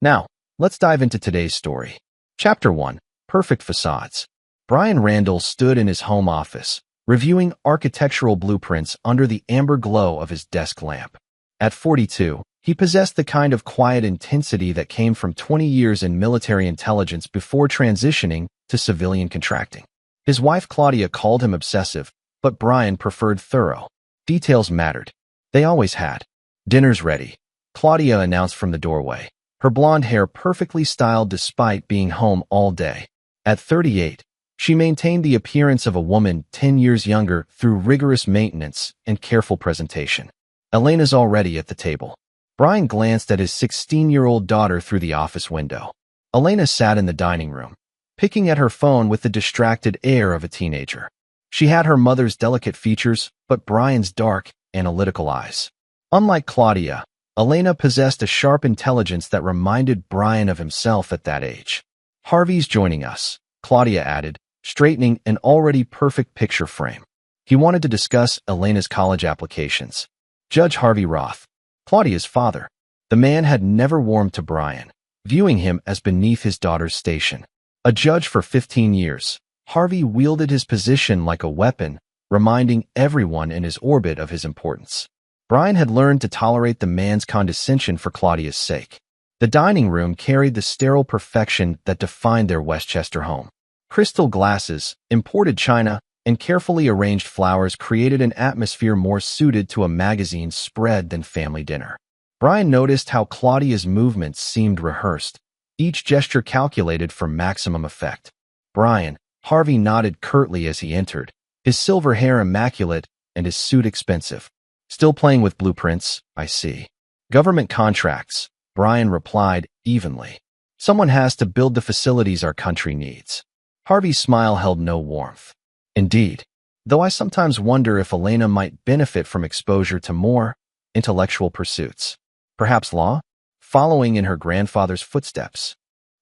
Now, let's dive into today's story. Chapter 1. Perfect Facades. Brian Randall stood in his home office, reviewing architectural blueprints under the amber glow of his desk lamp. At 42, he possessed the kind of quiet intensity that came from 20 years in military intelligence before transitioning to civilian contracting. His wife Claudia called him obsessive, but Brian preferred thorough. Details mattered. They always had. "Dinner's ready," Claudia announced from the doorway, her blonde hair perfectly styled despite being home all day. At 38, she maintained the appearance of a woman 10 years younger through rigorous maintenance and careful presentation. "Elena's already at the table." Brian glanced at his 16-year-old daughter through the office window. Elena sat in the dining room, picking at her phone with the distracted air of a teenager. She had her mother's delicate features, but Brian's dark, analytical eyes. Unlike Claudia, Elena possessed a sharp intelligence that reminded Brian of himself at that age. "Harvey's joining us," Claudia added, straightening an already perfect picture frame. He wanted to discuss Elena's college applications. Judge Harvey Roth, Claudia's father. The man had never warmed to Brian, viewing him as beneath his daughter's station. A judge for 15 years, Harvey wielded his position like a weapon, reminding everyone in his orbit of his importance. Brian had learned to tolerate the man's condescension for Claudia's sake. The dining room carried the sterile perfection that defined their Westchester home. Crystal glasses, imported china, and carefully arranged flowers created an atmosphere more suited to a magazine spread than family dinner. Brian noticed how Claudia's movements seemed rehearsed, each gesture calculated for maximum effect. "Brian," Harvey nodded curtly as he entered, his silver hair immaculate and his suit expensive. "Still playing with blueprints, I see." "Government contracts," Brian replied evenly. "Someone has to build the facilities our country needs." Harvey's smile held no warmth. "Indeed, though I sometimes wonder if Elena might benefit from exposure to more intellectual pursuits. Perhaps law? Following in her grandfather's footsteps."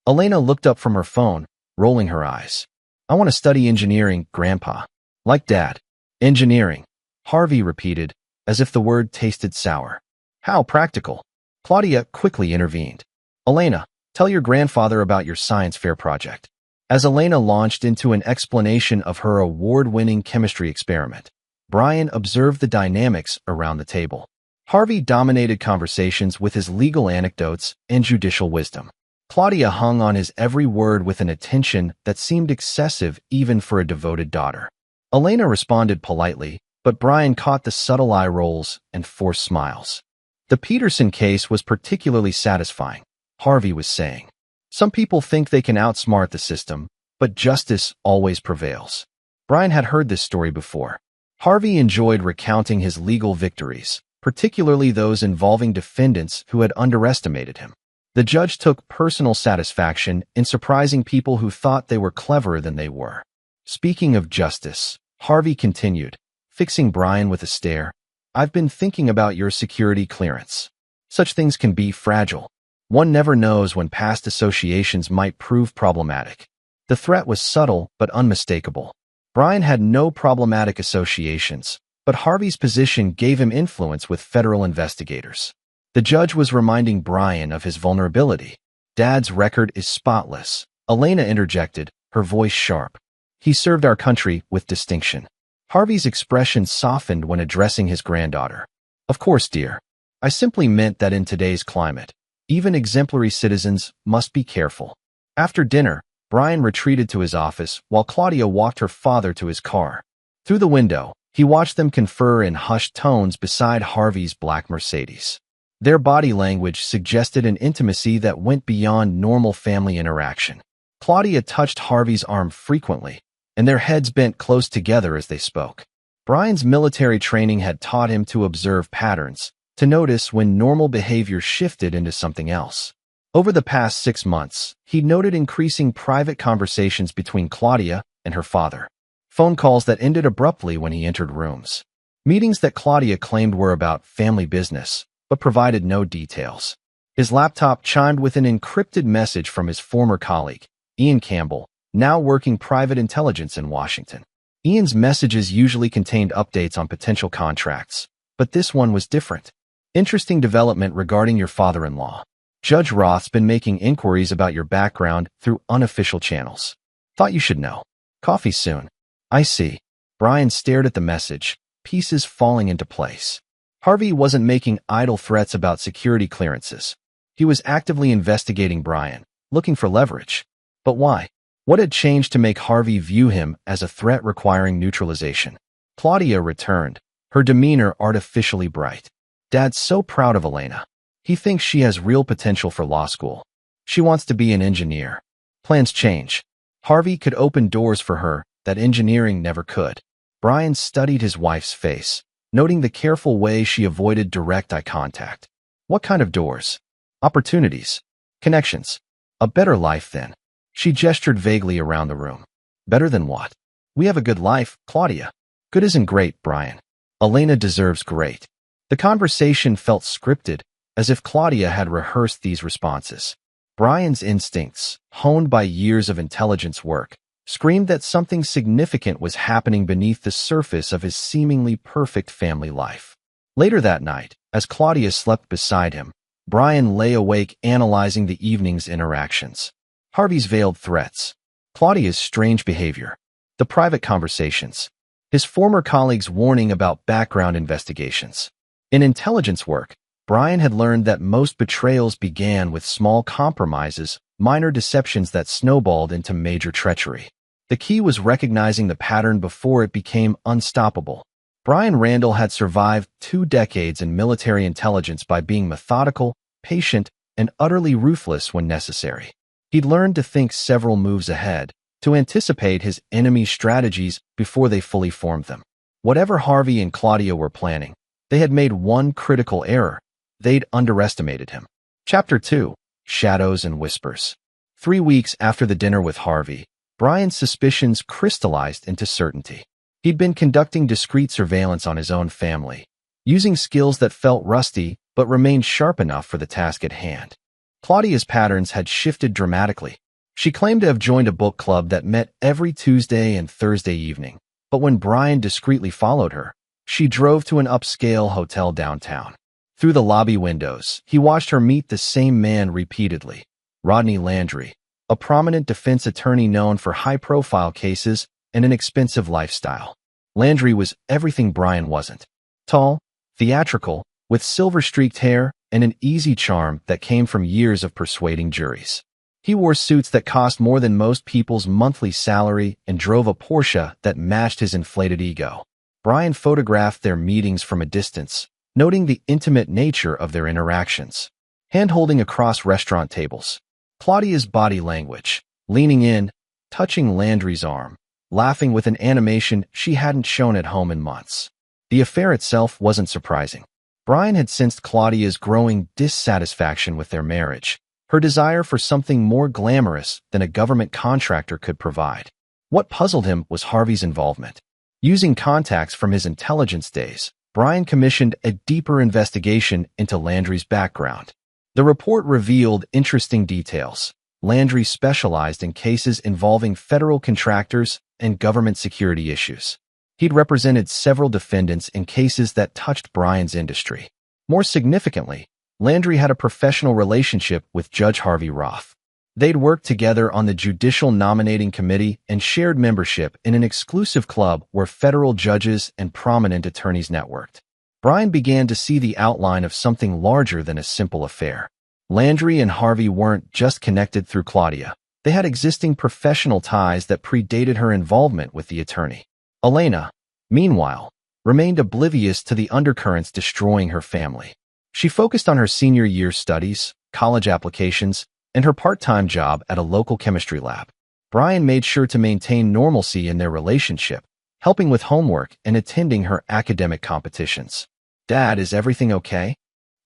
Elena looked up from her phone, rolling her eyes. "I want to study engineering, Grandpa." "Like Dad." "Engineering," Harvey repeated, as if the word tasted sour. "How practical." Claudia quickly intervened. "Elena, tell your grandfather about your science fair project." As Elena launched into an explanation of her award-winning chemistry experiment, Brian observed the dynamics around the table. Harvey dominated conversations with his legal anecdotes and judicial wisdom. Claudia hung on his every word with an attention that seemed excessive even for a devoted daughter. Elena responded politely, but Brian caught the subtle eye rolls and forced smiles. "The Peterson case was particularly satisfying," Harvey was saying. "Some people think they can outsmart the system, but justice always prevails." Brian had heard this story before. Harvey enjoyed recounting his legal victories, particularly those involving defendants who had underestimated him. The judge took personal satisfaction in surprising people who thought they were cleverer than they were. "Speaking of justice," Harvey continued, fixing Brian with a stare, "I've been thinking about your security clearance. Such things can be fragile. One never knows when past associations might prove problematic." The threat was subtle but unmistakable. Brian had no problematic associations, but Harvey's position gave him influence with federal investigators. The judge was reminding Brian of his vulnerability. "Dad's record is spotless," Elena interjected, her voice sharp. "He served our country with distinction." Harvey's expression softened when addressing his granddaughter. "Of course, dear. I simply meant that in today's climate, even exemplary citizens must be careful." After dinner, Brian retreated to his office while Claudia walked her father to his car. Through the window, he watched them confer in hushed tones beside Harvey's black Mercedes. Their body language suggested an intimacy that went beyond normal family interaction. Claudia touched Harvey's arm frequently, and their heads bent close together as they spoke. Brian's military training had taught him to observe patterns, to notice when normal behavior shifted into something else. Over the past 6 months, he noted increasing private conversations between Claudia and her father. Phone calls that ended abruptly when he entered rooms. Meetings that Claudia claimed were about family business, but provided no details. His laptop chimed with an encrypted message from his former colleague, Ian Campbell, now working private intelligence in Washington. Ian's messages usually contained updates on potential contracts, but this one was different. "Interesting development regarding your father-in-law. Judge Roth's been making inquiries about your background through unofficial channels. Thought you should know. Coffee soon. I see. Brian stared at the message, pieces falling into place. Harvey wasn't making idle threats about security clearances. He was actively investigating Brian, looking for leverage. But why? What had changed to make Harvey view him as a threat requiring neutralization? Claudia returned, her demeanor artificially bright. Dad's so proud of Elena. He thinks she has real potential for law school. She wants to be an engineer. Plans change. Harvey could open doors for her that engineering never could. Brian studied his wife's face, noting the careful way she avoided direct eye contact. What kind of doors? Opportunities. Connections. A better life then. She gestured vaguely around the room. Better than what? We have a good life, Claudia. Good isn't great, Brian. Elena deserves great. The conversation felt scripted, as if Claudia had rehearsed these responses. Brian's instincts, honed by years of intelligence work, screamed that something significant was happening beneath the surface of his seemingly perfect family life. Later that night, as Claudia slept beside him, Brian lay awake analyzing the evening's interactions. Harvey's veiled threats, Claudia's strange behavior, the private conversations, his former colleagues' warning about background investigations. In intelligence work, Brian had learned that most betrayals began with small compromises, minor deceptions that snowballed into major treachery. The key was recognizing the pattern before it became unstoppable. Brian Randall had survived 2 decades in military intelligence by being methodical, patient, and utterly ruthless when necessary. He'd learned to think several moves ahead, to anticipate his enemy's strategies before they fully formed them. Whatever Harvey and Claudia were planning, they had made one critical error. They'd underestimated him. Chapter 2. Shadows and Whispers. 3 weeks after the dinner with Harvey, Brian's suspicions crystallized into certainty. He'd been conducting discreet surveillance on his own family, using skills that felt rusty but remained sharp enough for the task at hand. Claudia's patterns had shifted dramatically. She claimed to have joined a book club that met every Tuesday and Thursday evening, but when Brian discreetly followed her, she drove to an upscale hotel downtown. Through the lobby windows, he watched her meet the same man repeatedly, Rodney Landry, a prominent defense attorney known for high-profile cases and an expensive lifestyle. Landry was everything Brian wasn't. Tall, theatrical, with silver-streaked hair and an easy charm that came from years of persuading juries. He wore suits that cost more than most people's monthly salary and drove a Porsche that matched his inflated ego. Brian photographed their meetings from a distance, noting the intimate nature of their interactions. Hand-holding across restaurant tables. Claudia's body language, leaning in, touching Landry's arm, laughing with an animation she hadn't shown at home in months. The affair itself wasn't surprising. Brian had sensed Claudia's growing dissatisfaction with their marriage, her desire for something more glamorous than a government contractor could provide. What puzzled him was Harvey's involvement. Using contacts from his intelligence days, Brian commissioned a deeper investigation into Landry's background. The report revealed interesting details. Landry specialized in cases involving federal contractors and government security issues. He'd represented several defendants in cases that touched Brian's industry. More significantly, Landry had a professional relationship with Judge Harvey Roth. They'd worked together on the Judicial Nominating Committee and shared membership in an exclusive club where federal judges and prominent attorneys networked. Brian began to see the outline of something larger than a simple affair. Landry and Harvey weren't just connected through Claudia. They had existing professional ties that predated her involvement with the attorney. Elena, meanwhile, remained oblivious to the undercurrents destroying her family. She focused on her senior year studies, college applications, and her part-time job at a local chemistry lab. Brian made sure to maintain normalcy in their relationship, helping with homework and attending her academic competitions. "Dad, is everything okay?"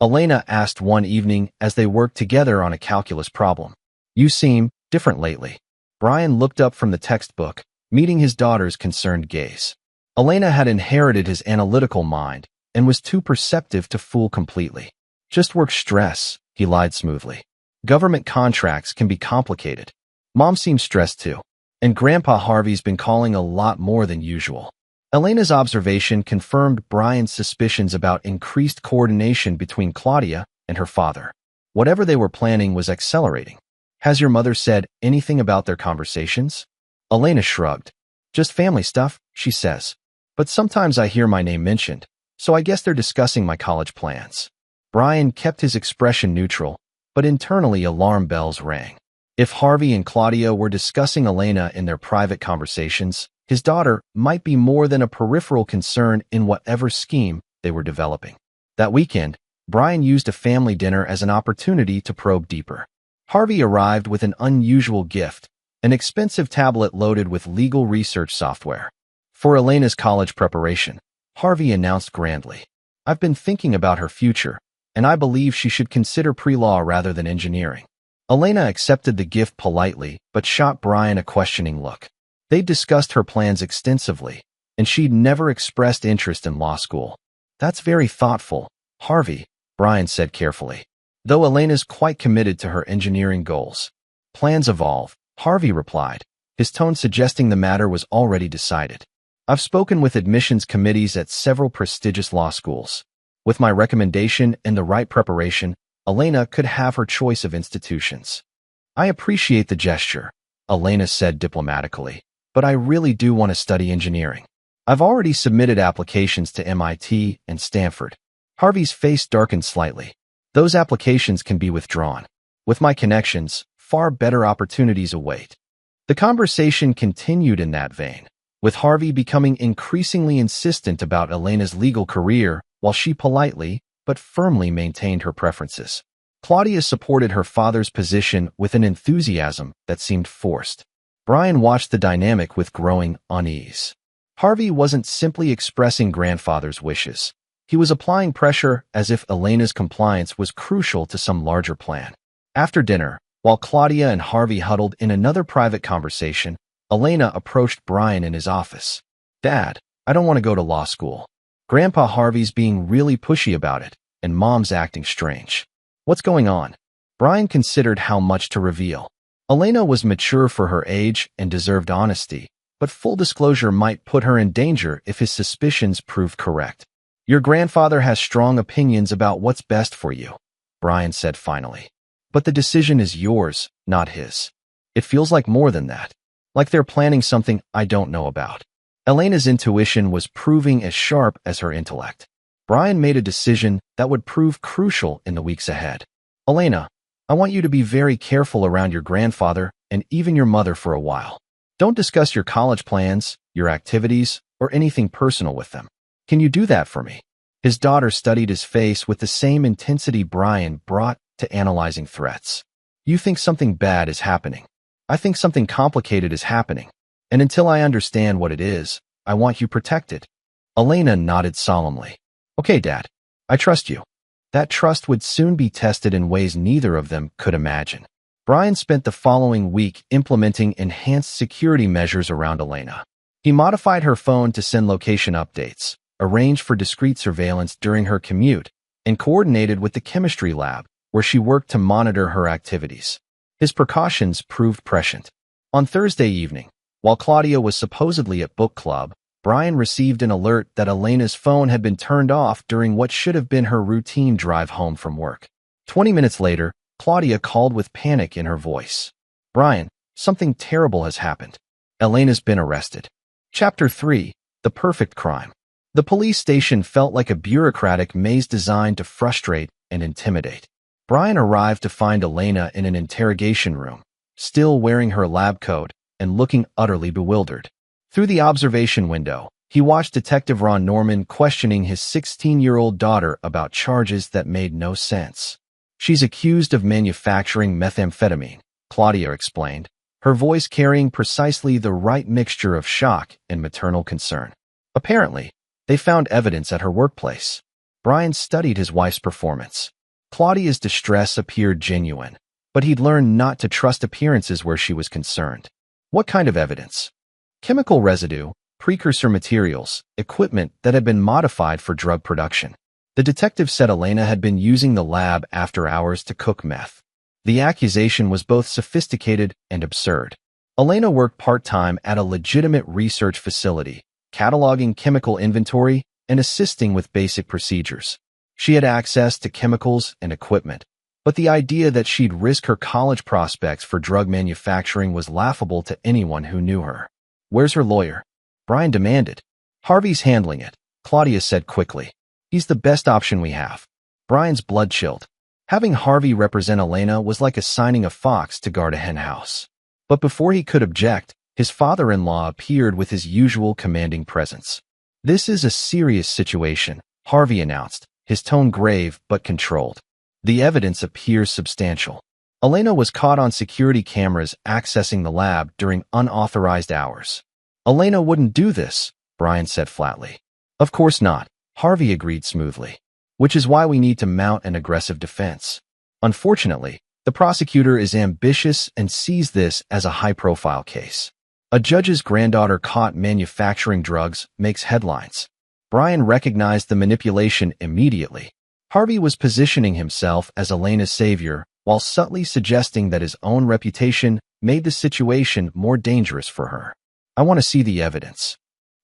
Elena asked one evening as they worked together on a calculus problem. "You seem different lately." Brian looked up from the textbook, meeting his daughter's concerned gaze. Elena had inherited his analytical mind and was too perceptive to fool completely. "Just work stress," he lied smoothly. "Government contracts can be complicated." Mom seems stressed too, and Grandpa Harvey's been calling a lot more than usual. Elena's observation confirmed Brian's suspicions about increased coordination between Claudia and her father. Whatever they were planning was accelerating. Has your mother said anything about their conversations? Elena shrugged. Just family stuff, she says. But sometimes I hear my name mentioned, so I guess they're discussing my college plans. Brian kept his expression neutral, but internally alarm bells rang. If Harvey and Claudia were discussing Elena in their private conversations, his daughter might be more than a peripheral concern in whatever scheme they were developing. That weekend, Brian used a family dinner as an opportunity to probe deeper. Harvey arrived with an unusual gift, an expensive tablet loaded with legal research software. For Elena's college preparation, Harvey announced grandly, "I've been thinking about her future, and I believe she should consider pre-law rather than engineering." Elena accepted the gift politely, but shot Brian a questioning look. They'd discussed her plans extensively, and she'd never expressed interest in law school. "That's very thoughtful, Harvey," Brian said carefully, though Elena's quite committed to her engineering goals. "Plans evolve," Harvey replied, his tone suggesting the matter was already decided. "I've spoken with admissions committees at several prestigious law schools. With my recommendation and the right preparation, Elena could have her choice of institutions." "I appreciate the gesture," Elena said diplomatically, "but I really do want to study engineering. I've already submitted applications to MIT and Stanford." Harvey's face darkened slightly. "Those applications can be withdrawn. With my connections, far better opportunities await." The conversation continued in that vein, with Harvey becoming increasingly insistent about Elena's legal career while she politely but firmly maintained her preferences. Claudia supported her father's position with an enthusiasm that seemed forced. Brian watched the dynamic with growing unease. Harvey wasn't simply expressing grandfather's wishes. He was applying pressure as if Elena's compliance was crucial to some larger plan. After dinner, while Claudia and Harvey huddled in another private conversation, Elena approached Brian in his office. "Dad, I don't want to go to law school. Grandpa Harvey's being really pushy about it, and Mom's acting strange. What's going on?" Brian considered how much to reveal. Elena was mature for her age and deserved honesty, but full disclosure might put her in danger if his suspicions proved correct. "Your grandfather has strong opinions about what's best for you," Brian said finally. "But the decision is yours, not his. It feels like more than that. Like they're planning something I don't know about." Elena's intuition was proving as sharp as her intellect. Brian made a decision that would prove crucial in the weeks ahead. "Elena, I want you to be very careful around your grandfather and even your mother for a while. Don't discuss your college plans, your activities, or anything personal with them. Can you do that for me?" His daughter studied his face with the same intensity Brian brought to analyzing threats. "You think something bad is happening. I think something complicated is happening. And until I understand what it is, I want you protected." Elena nodded solemnly. "Okay, Dad, I trust you." That trust would soon be tested in ways neither of them could imagine. Brian spent the following week implementing enhanced security measures around Elena. He modified her phone to send location updates, arranged for discreet surveillance during her commute, and coordinated with the chemistry lab, where she worked to monitor her activities. His precautions proved prescient. On Thursday evening, while Claudia was supposedly at book club, Brian received an alert that Elena's phone had been turned off during what should have been her routine drive home from work. 20 minutes later, Claudia called with panic in her voice. "Brian, something terrible has happened. Elena's been arrested." Chapter 3. The Perfect Crime. The police station felt like a bureaucratic maze designed to frustrate and intimidate. Brian arrived to find Elena in an interrogation room, still wearing her lab coat and looking utterly bewildered. Through the observation window, he watched Detective Ron Norman questioning his 16-year-old daughter about charges that made no sense. "She's accused of manufacturing methamphetamine," Claudia explained, her voice carrying precisely the right mixture of shock and maternal concern. "Apparently, they found evidence at her workplace." Brian studied his wife's performance. Claudia's distress appeared genuine, but he'd learned not to trust appearances where she was concerned. "What kind of evidence?" "Chemical residue, precursor materials, equipment that had been modified for drug production." The detective said Elena had been using the lab after hours to cook meth. The accusation was both sophisticated and absurd. Elena worked part-time at a legitimate research facility, cataloging chemical inventory and assisting with basic procedures. She had access to chemicals and equipment, But the idea that she'd risk her college prospects for drug manufacturing was laughable to anyone who knew her. "Where's her lawyer?" Brian demanded. "Harvey's handling it," Claudia said quickly. "He's the best option we have." Brian's blood chilled. Having Harvey represent Elena was like assigning a fox to guard a henhouse. But before he could object, his father-in-law appeared with his usual commanding presence. "This is a serious situation," Harvey announced, his tone grave but controlled. "The evidence appears substantial. Elena was caught on security cameras accessing the lab during unauthorized hours." "Elena wouldn't do this," Brian said flatly. "Of course not," Harvey agreed smoothly. "Which is why we need to mount an aggressive defense. Unfortunately, the prosecutor is ambitious and sees this as a high-profile case. A judge's granddaughter caught manufacturing drugs makes headlines." Brian recognized the manipulation immediately. Harvey was positioning himself as Elena's savior while subtly suggesting that his own reputation made the situation more dangerous for her. "I want to see the evidence."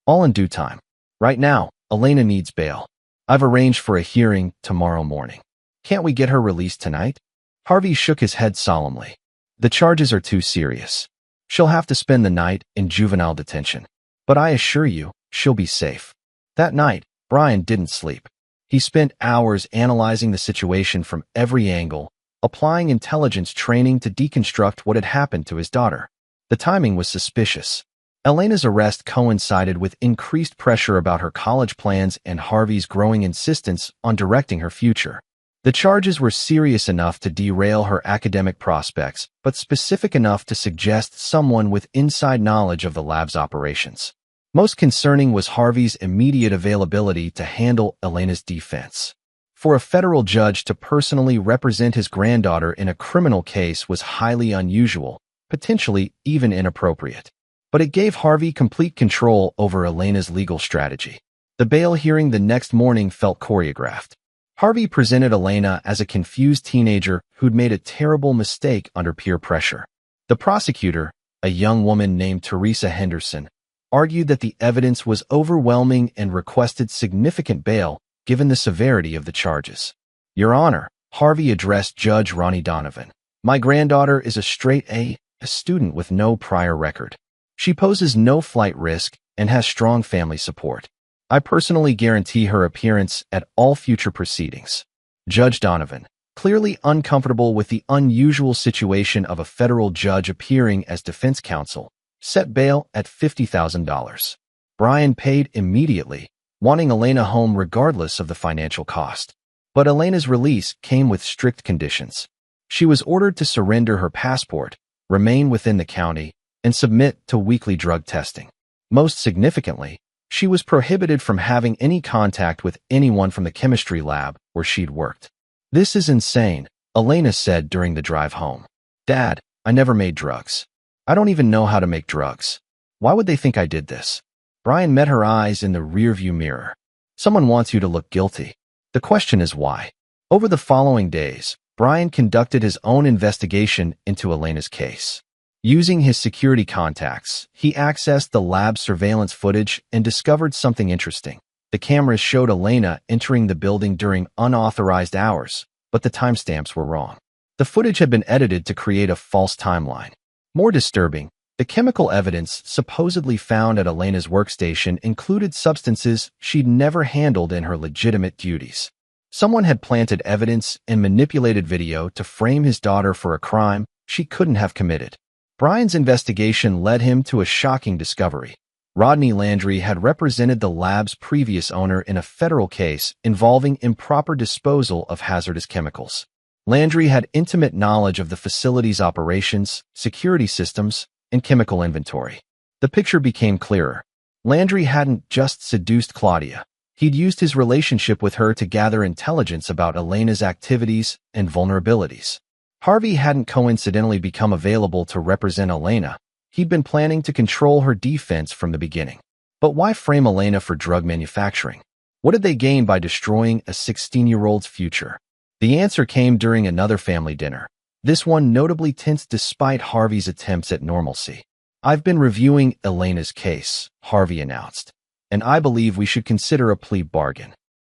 "All in due time. Right now, Elena needs bail. I've arranged for a hearing tomorrow morning. Can't we get her released tonight?" Harvey shook his head solemnly. "The charges are too serious. She'll have to spend the night in juvenile detention. But I assure you, she'll be safe." That night, Brian didn't sleep. He spent hours analyzing the situation from every angle, applying intelligence training to deconstruct what had happened to his daughter. The timing was suspicious. Elena's arrest coincided with increased pressure about her college plans and Harvey's growing insistence on directing her future. The charges were serious enough to derail her academic prospects, but specific enough to suggest someone with inside knowledge of the lab's operations. Most concerning was Harvey's immediate availability to handle Elena's defense. For a federal judge to personally represent his granddaughter in a criminal case was highly unusual, potentially even inappropriate. But it gave Harvey complete control over Elena's legal strategy. The bail hearing the next morning felt choreographed. Harvey presented Elena as a confused teenager who'd made a terrible mistake under peer pressure. The prosecutor, a young woman named Teresa Henderson, argued that the evidence was overwhelming and requested significant bail given the severity of the charges. "Your Honor," Harvey addressed Judge Ronnie Donovan, "my granddaughter is a straight A, a student with no prior record. She poses no flight risk and has strong family support. I personally guarantee her appearance at all future proceedings." Judge Donovan, clearly uncomfortable with the unusual situation of a federal judge appearing as defense counsel, set bail at $50,000. Brian paid immediately, wanting Elena home regardless of the financial cost. But Elena's release came with strict conditions. She was ordered to surrender her passport, remain within the county, and submit to weekly drug testing. Most significantly, she was prohibited from having any contact with anyone from the chemistry lab where she'd worked. "This is insane," Elena said during the drive home. "Dad, I never made drugs. I don't even know how to make drugs. Why would they think I did this?" Brian met her eyes in the rearview mirror. "Someone wants you to look guilty. The question is why." Over the following days, Brian conducted his own investigation into Elena's case. Using his security contacts, he accessed the lab surveillance footage and discovered something interesting. The cameras showed Elena entering the building during unauthorized hours, but the timestamps were wrong. The footage had been edited to create a false timeline. More disturbing, the chemical evidence supposedly found at Elena's workstation included substances she'd never handled in her legitimate duties. Someone had planted evidence and manipulated video to frame his daughter for a crime she couldn't have committed. Brian's investigation led him to a shocking discovery. Rodney Landry had represented the lab's previous owner in a federal case involving improper disposal of hazardous chemicals. Landry had intimate knowledge of the facility's operations, security systems, and chemical inventory. The picture became clearer. Landry hadn't just seduced Claudia. He'd used his relationship with her to gather intelligence about Elena's activities and vulnerabilities. Harvey hadn't coincidentally become available to represent Elena. He'd been planning to control her defense from the beginning. But why frame Elena for drug manufacturing? What did they gain by destroying a 16-year-old's future? The answer came during another family dinner. This one notably tense despite Harvey's attempts at normalcy. "I've been reviewing Elena's case," Harvey announced, "and I believe we should consider a plea bargain."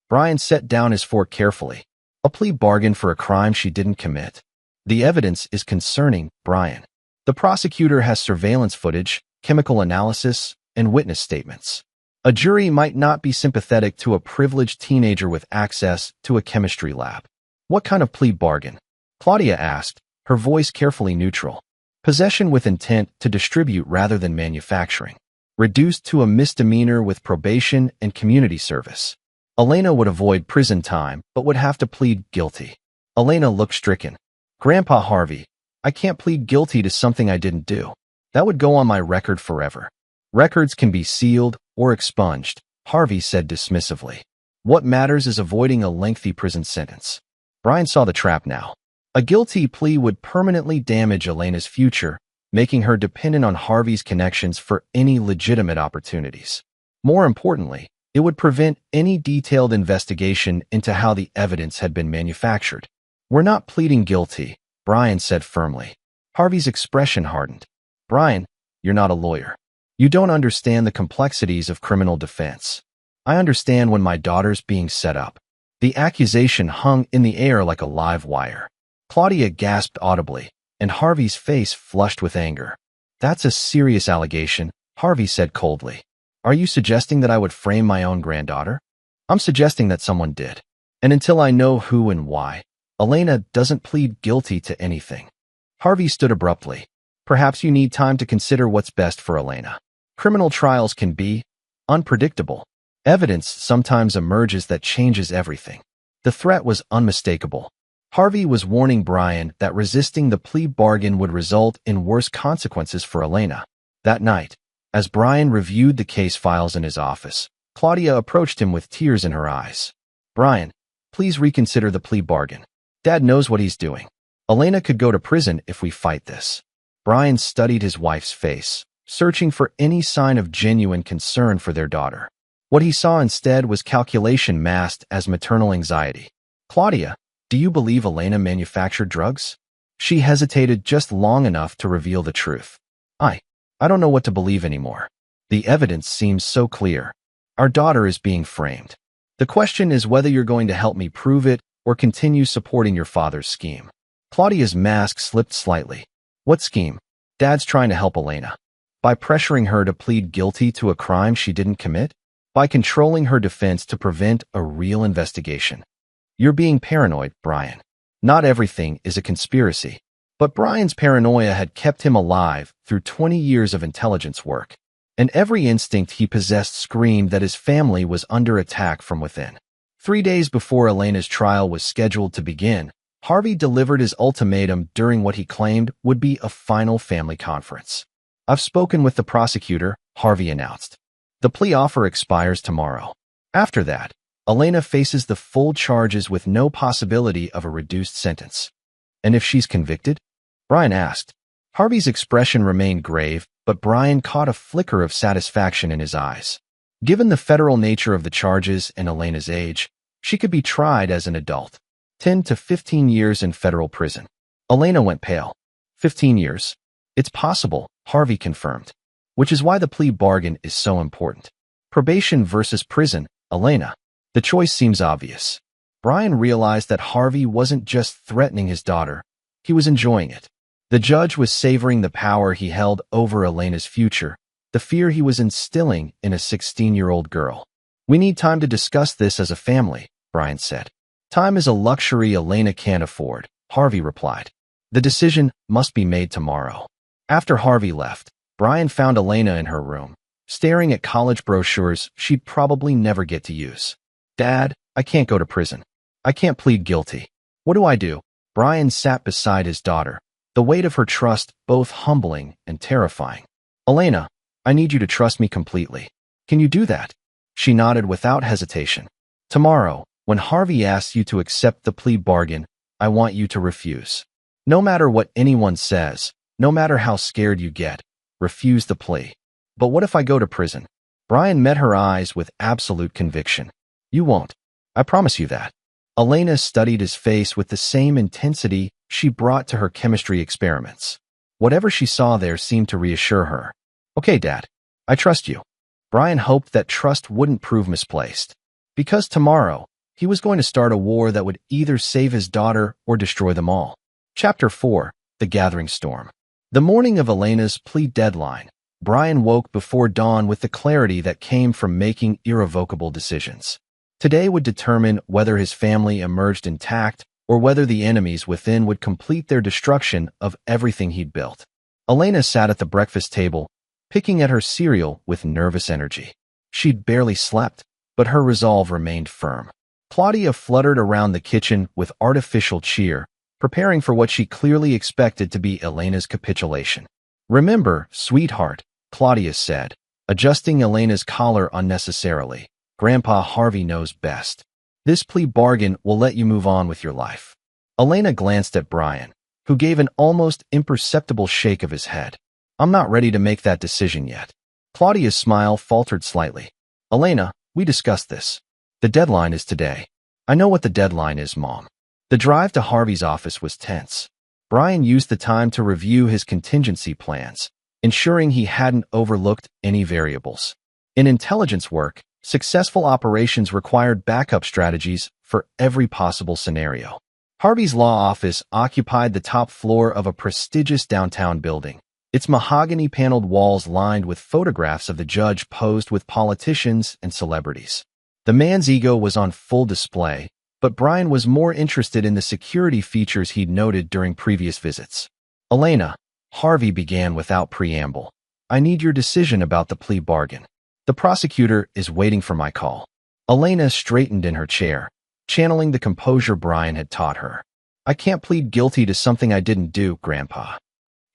Brian set down his fork carefully. A plea bargain for a crime she didn't commit. The evidence is concerning, Brian. The prosecutor has surveillance footage, chemical analysis, and witness statements. A jury might not be sympathetic to a privileged teenager with access to a chemistry lab. What kind of plea bargain? Claudia asked, her voice carefully neutral. Possession with intent to distribute rather than manufacturing. Reduced to a misdemeanor with probation and community service. Elena would avoid prison time, but would have to plead guilty. Elena looked stricken. Grandpa Harvey, I can't plead guilty to something I didn't do. That would go on my record forever. Records can be sealed or expunged, Harvey said dismissively. What matters is avoiding a lengthy prison sentence. Brian saw the trap now. A guilty plea would permanently damage Elena's future, making her dependent on Harvey's connections for any legitimate opportunities. More importantly, it would prevent any detailed investigation into how the evidence had been manufactured. We're not pleading guilty, Brian said firmly. Harvey's expression hardened. Brian, you're not a lawyer. You don't understand the complexities of criminal defense. I understand when my daughter's being set up. The accusation hung in the air like a live wire. Claudia gasped audibly, and Harvey's face flushed with anger. That's a serious allegation, Harvey said coldly. Are you suggesting that I would frame my own granddaughter? I'm suggesting that someone did. And until I know who and why, Elena doesn't plead guilty to anything. Harvey stood abruptly. Perhaps you need time to consider what's best for Elena. Criminal trials can be unpredictable. Evidence sometimes emerges that changes everything. The threat was unmistakable. Harvey was warning Brian that resisting the plea bargain would result in worse consequences for Elena. That night, as Brian reviewed the case files in his office, Claudia approached him with tears in her eyes. Brian, please reconsider the plea bargain. Dad knows what he's doing. Elena could go to prison if we fight this. Brian studied his wife's face, searching for any sign of genuine concern for their daughter. What he saw instead was calculation masked as maternal anxiety. Claudia, do you believe Elena manufactured drugs? She hesitated just long enough to reveal the truth. I don't know what to believe anymore. The evidence seems so clear. Our daughter is being framed. The question is whether you're going to help me prove it or continue supporting your father's scheme. Claudia's mask slipped slightly. What scheme? Dad's trying to help Elena. By pressuring her to plead guilty to a crime she didn't commit? By controlling her defense to prevent a real investigation. You're being paranoid, Brian. Not everything is a conspiracy. But Brian's paranoia had kept him alive through 20 years of intelligence work. And every instinct he possessed screamed that his family was under attack from within. 3 days before Elena's trial was scheduled to begin, Harvey delivered his ultimatum during what he claimed would be a final family conference. I've spoken with the prosecutor, Harvey announced. The plea offer expires tomorrow. After that, Elena faces the full charges with no possibility of a reduced sentence. And if she's convicted? Brian asked. Harvey's expression remained grave, but Brian caught a flicker of satisfaction in his eyes. Given the federal nature of the charges and Elena's age, she could be tried as an adult. 10 to 15 years in federal prison. Elena went pale. 15 years? It's possible, Harvey confirmed. Which is why the plea bargain is so important. Probation versus prison, Elena. The choice seems obvious. Brian realized that Harvey wasn't just threatening his daughter, he was enjoying it. The judge was savoring the power he held over Elena's future, the fear he was instilling in a 16-year-old girl. We need time to discuss this as a family, Brian said. Time is a luxury Elena can't afford, Harvey replied. The decision must be made tomorrow. After Harvey left, Brian found Elena in her room, staring at college brochures she'd probably never get to use. Dad, I can't go to prison. I can't plead guilty. What do I do? Brian sat beside his daughter, the weight of her trust both humbling and terrifying. Elena, I need you to trust me completely. Can you do that? She nodded without hesitation. Tomorrow, when Harvey asks you to accept the plea bargain, I want you to refuse. No matter what anyone says, no matter how scared you get, refuse the plea. But what if I go to prison? Brian met her eyes with absolute conviction. You won't. I promise you that. Elena studied his face with the same intensity she brought to her chemistry experiments. Whatever she saw there seemed to reassure her. Okay, Dad. I trust you. Brian hoped that trust wouldn't prove misplaced. Because tomorrow, He was going to start a war that would either save his daughter or destroy them all. Chapter 4. The Gathering Storm. The morning of Elena's plea deadline, Brian woke before dawn with the clarity that came from making irrevocable decisions. Today would determine whether his family emerged intact or whether the enemies within would complete their destruction of everything he'd built. Elena sat at the breakfast table, picking at her cereal with nervous energy. She'd barely slept, but her resolve remained firm. Claudia fluttered around the kitchen with artificial cheer, preparing for what she clearly expected to be Elena's capitulation. "Remember, sweetheart," Claudia said, adjusting Elena's collar unnecessarily. "Grandpa Harvey knows best. This plea bargain will let you move on with your life." Elena glanced at Brian, who gave an almost imperceptible shake of his head. "I'm not ready to make that decision yet." Claudia's smile faltered slightly. "Elena, we discussed this. The deadline is today." "I know what the deadline is, Mom." The drive to Harvey's office was tense. Brian used the time to review his contingency plans, ensuring he hadn't overlooked any variables. In intelligence work, successful operations required backup strategies for every possible scenario. Harvey's law office occupied the top floor of a prestigious downtown building, its mahogany-paneled walls lined with photographs of the judge posed with politicians and celebrities. The man's ego was on full display, but Brian was more interested in the security features he'd noted during previous visits. "Elena," Harvey began without preamble, "I need your decision about the plea bargain. The prosecutor is waiting for my call." Elena straightened in her chair, channeling the composure Brian had taught her. "I can't plead guilty to something I didn't do, Grandpa."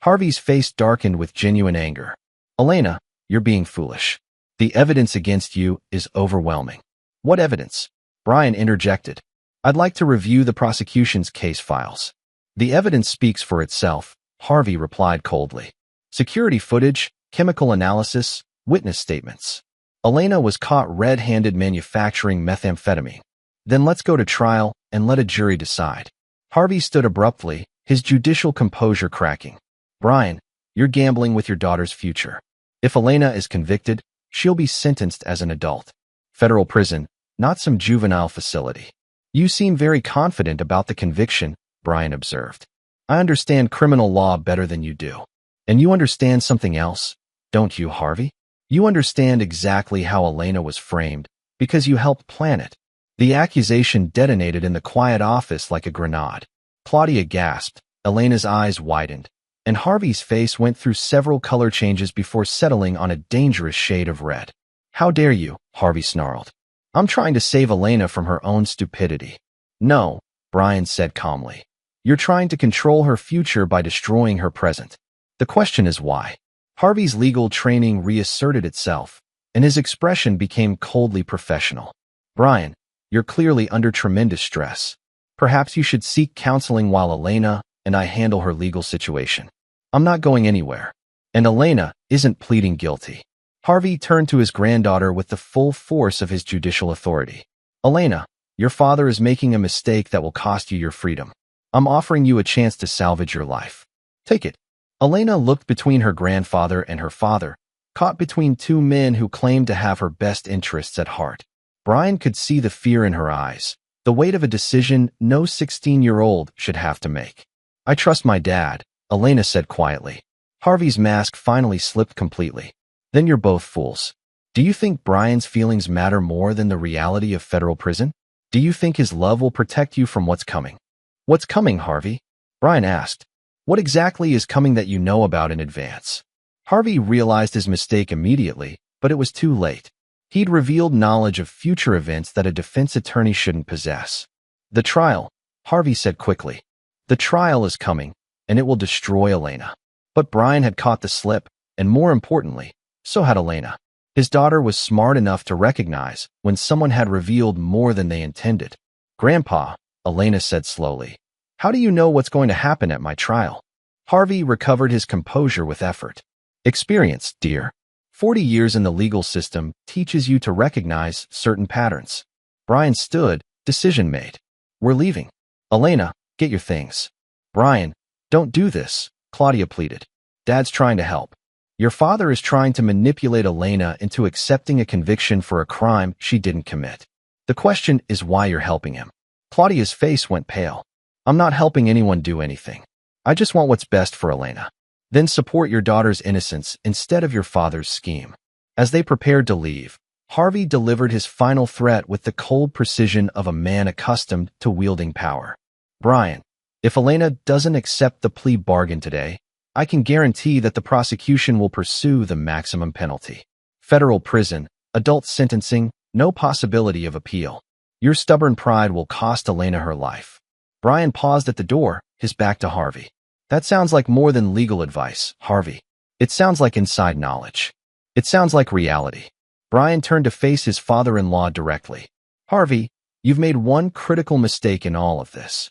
Harvey's face darkened with genuine anger. "Elena, you're being foolish. The evidence against you is overwhelming." "What evidence?" Brian interjected. "I'd like to review the prosecution's case files." "The evidence speaks for itself," Harvey replied coldly. "Security footage, chemical analysis, witness statements." Elena was caught red-handed manufacturing methamphetamine. "Then let's go to trial and let a jury decide." Harvey stood abruptly, his judicial composure cracking. "Brian, you're gambling with your daughter's future. If Elena is convicted, she'll be sentenced as an adult. Federal prison, not some juvenile facility." "You seem very confident about the conviction," Brian observed. "I understand criminal law better than you do. And you understand something else, don't you, Harvey? You understand exactly how Elena was framed, because you helped plan it." The accusation detonated in the quiet office like a grenade. Claudia gasped, Elena's eyes widened, and Harvey's face went through several color changes before settling on a dangerous shade of red. "How dare you?" Harvey snarled. "I'm trying to save Elena from her own stupidity." "No," Brian said calmly. "You're trying to control her future by destroying her present. The question is why." Harvey's legal training reasserted itself, and his expression became coldly professional. "Brian, you're clearly under tremendous stress. Perhaps you should seek counseling while Elena and I handle her legal situation." "I'm not going anywhere. And Elena isn't pleading guilty." Harvey turned to his granddaughter with the full force of his judicial authority. "Elena, your father is making a mistake that will cost you your freedom. I'm offering you a chance to salvage your life. Take it." Elena looked between her grandfather and her father, caught between two men who claimed to have her best interests at heart. Brian could see the fear in her eyes, the weight of a decision no 16-year-old should have to make. "I trust my dad," Elena said quietly. Harvey's mask finally slipped completely. "Then you're both fools. Do you think Brian's feelings matter more than the reality of federal prison? Do you think his love will protect you from what's coming?" "What's coming, Harvey?" Brian asked. "What exactly is coming that you know about in advance?" Harvey realized his mistake immediately, but it was too late. He'd revealed knowledge of future events that a defense attorney shouldn't possess. "The trial," Harvey said quickly. "The trial is coming, and it will destroy Elena." But Brian had caught the slip, and more importantly, so had Elena. His daughter was smart enough to recognize when someone had revealed more than they intended. "Grandpa," Elena said slowly, "how do you know what's going to happen at my trial?" Harvey recovered his composure with effort. "Experience, dear. 40 years in the legal system teaches you to recognize certain patterns." Brian stood, decision made. "We're leaving." "Elena, get your things." "Brian, don't do this," Claudia pleaded. "Dad's trying to help. Your father is trying to manipulate Elena into accepting a conviction for a crime she didn't commit." The question is why you're helping him. Claudia's face went pale. I'm not helping anyone do anything. I just want what's best for Elena. Then support your daughter's innocence instead of your father's scheme. As they prepared to leave, Harvey delivered his final threat with the cold precision of a man accustomed to wielding power. Brian, if Elena doesn't accept the plea bargain today, I can guarantee that the prosecution will pursue the maximum penalty. Federal prison, adult sentencing, no possibility of appeal. Your stubborn pride will cost Elena her life. Brian paused at the door, his back to Harvey. That sounds like more than legal advice, Harvey. It sounds like inside knowledge. It sounds like reality. Brian turned to face his father-in-law directly. Harvey, you've made one critical mistake in all of this.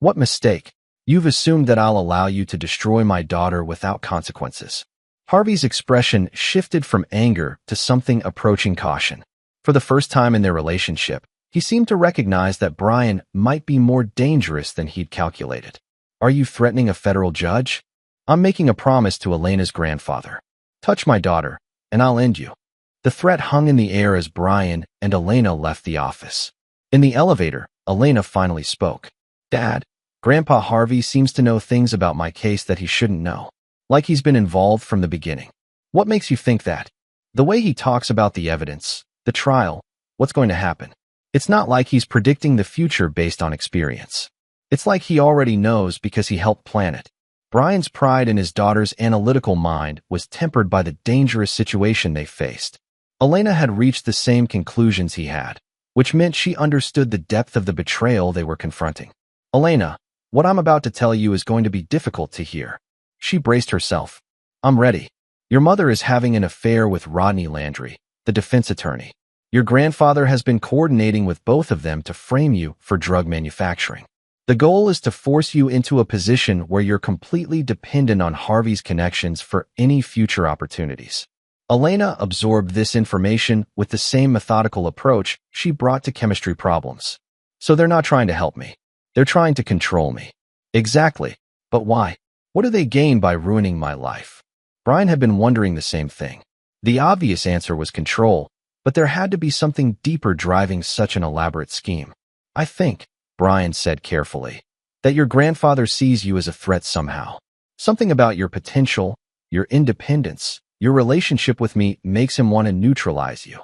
What mistake? You've assumed that I'll allow you to destroy my daughter without consequences. Harvey's expression shifted from anger to something approaching caution. For the first time in their relationship, he seemed to recognize that Brian might be more dangerous than he'd calculated. Are you threatening a federal judge? I'm making a promise to Elena's grandfather. Touch my daughter, and I'll end you. The threat hung in the air as Brian and Elena left the office. In the elevator, Elena finally spoke. Dad, Grandpa Harvey seems to know things about my case that he shouldn't know. Like he's been involved from the beginning. What makes you think that? The way he talks about the evidence, the trial, what's going to happen. It's not like he's predicting the future based on experience. It's like he already knows because he helped plan it. Brian's pride in his daughter's analytical mind was tempered by the dangerous situation they faced. Elena had reached the same conclusions he had, which meant she understood the depth of the betrayal they were confronting. Elena, what I'm about to tell you is going to be difficult to hear. She braced herself. I'm ready. Your mother is having an affair with Rodney Landry, the defense attorney. Your grandfather has been coordinating with both of them to frame you for drug manufacturing. The goal is to force you into a position where you're completely dependent on Harvey's connections for any future opportunities. Elena absorbed this information with the same methodical approach she brought to chemistry problems. So they're not trying to help me. They're trying to control me. Exactly. But why? What do they gain by ruining my life? Brian had been wondering the same thing. The obvious answer was control, but there had to be something deeper driving such an elaborate scheme. I think, Brian said carefully, that your grandfather sees you as a threat somehow. Something about your potential, your independence, your relationship with me makes him want to neutralize you.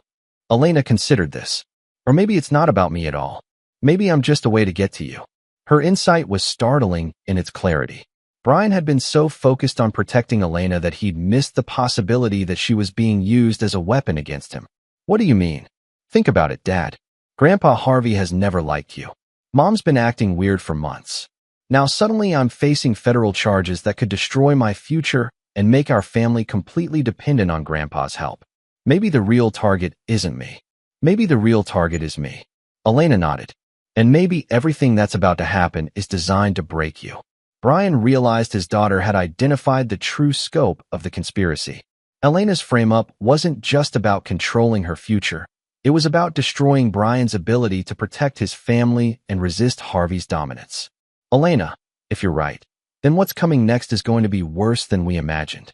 Elena considered this. Or maybe it's not about me at all. Maybe I'm just a way to get to you. Her insight was startling in its clarity. Brian had been so focused on protecting Elena that he'd missed the possibility that she was being used as a weapon against him. What do you mean? Think about it, Dad. Grandpa Harvey has never liked you. Mom's been acting weird for months. Now suddenly I'm facing federal charges that could destroy my future and make our family completely dependent on Grandpa's help. Maybe the real target isn't me. Maybe the real target is me. Elena nodded. And maybe everything that's about to happen is designed to break you. Brian realized his daughter had identified the true scope of the conspiracy. Elena's frame-up wasn't just about controlling her future. It was about destroying Brian's ability to protect his family and resist Harvey's dominance. Elena, if you're right, then what's coming next is going to be worse than we imagined.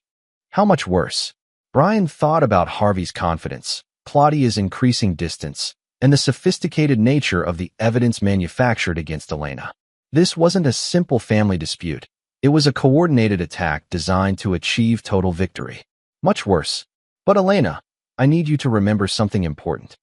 How much worse? Brian thought about Harvey's confidence, Claudia's increasing distance, and the sophisticated nature of the evidence manufactured against Elena. This wasn't a simple family dispute. It was a coordinated attack designed to achieve total victory. Much worse. But Elena, I need you to remember something important.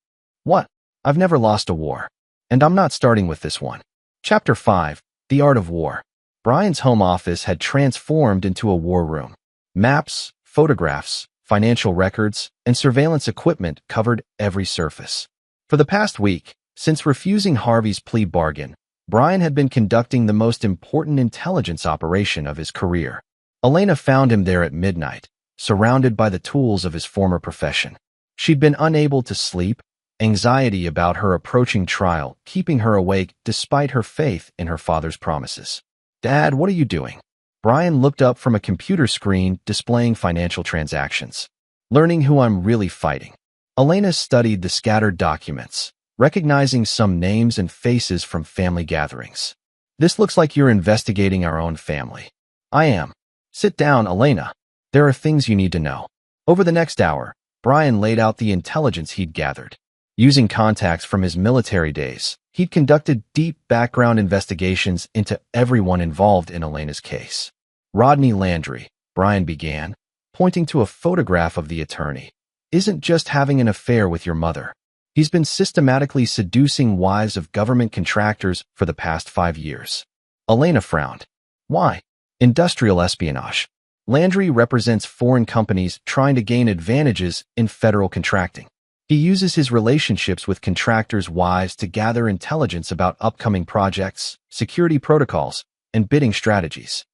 What? I've never lost a war. And I'm not starting with this one. Chapter 5, The Art of War. Brian's home office had transformed into a war room. Maps, photographs, financial records, and surveillance equipment covered every surface. For the past week, since refusing Harvey's plea bargain, Brian had been conducting the most important intelligence operation of his career. Elena found him there at midnight, surrounded by the tools of his former profession. She'd been unable to sleep, anxiety about her approaching trial keeping her awake despite her faith in her father's promises. Dad, what are you doing? Brian looked up from a computer screen displaying financial transactions. Learning who I'm really fighting. Elena studied the scattered documents, recognizing some names and faces from family gatherings. This looks like you're investigating our own family. I am. Sit down, Elena. There are things you need to know. Over the next hour, Brian laid out the intelligence he'd gathered. Using contacts from his military days, he'd conducted deep background investigations into everyone involved in Elena's case. Rodney Landry, Brian began, pointing to a photograph of the attorney, isn't just having an affair with your mother. He's been systematically seducing wives of government contractors for the past 5 years. Elena frowned. Why? Industrial espionage. Landry represents foreign companies trying to gain advantages in federal contracting. He uses his relationships with contractors' wives to gather intelligence about upcoming projects, security protocols, and bidding strategies.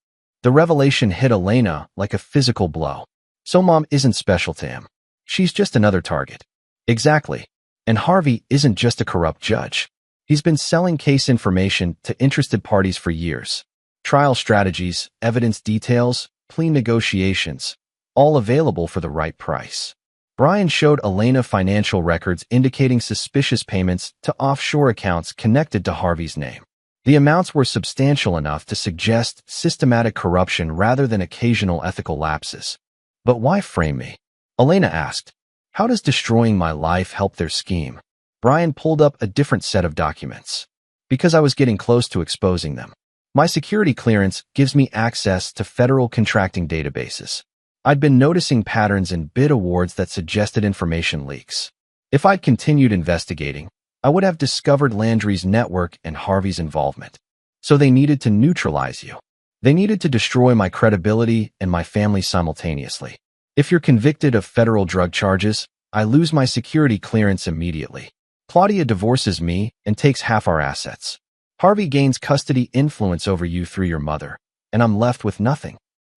The revelation hit Elena like a physical blow. So Mom isn't special to him. She's just another target. Exactly. And Harvey isn't just a corrupt judge. He's been selling case information to interested parties for years. Trial strategies, evidence details, plea negotiations, all available for the right price. Brian showed Elena financial records indicating suspicious payments to offshore accounts connected to Harvey's name. The amounts were substantial enough to suggest systematic corruption rather than occasional ethical lapses. But why frame me? Elena asked. How does destroying my life help their scheme? Brian pulled up a different set of documents. Because I was getting close to exposing them. My security clearance gives me access to federal contracting databases. I'd been noticing patterns in bid awards that suggested information leaks. If I'd continued investigating, I would have discovered Landry's network and Harvey's involvement. So they needed to neutralize you. They needed to destroy my credibility and my family simultaneously. If you're convicted of federal drug charges, I lose my security clearance immediately. Claudia divorces me and takes half our assets. Harvey gains custody influence over you through your mother, and I'm left with nothing.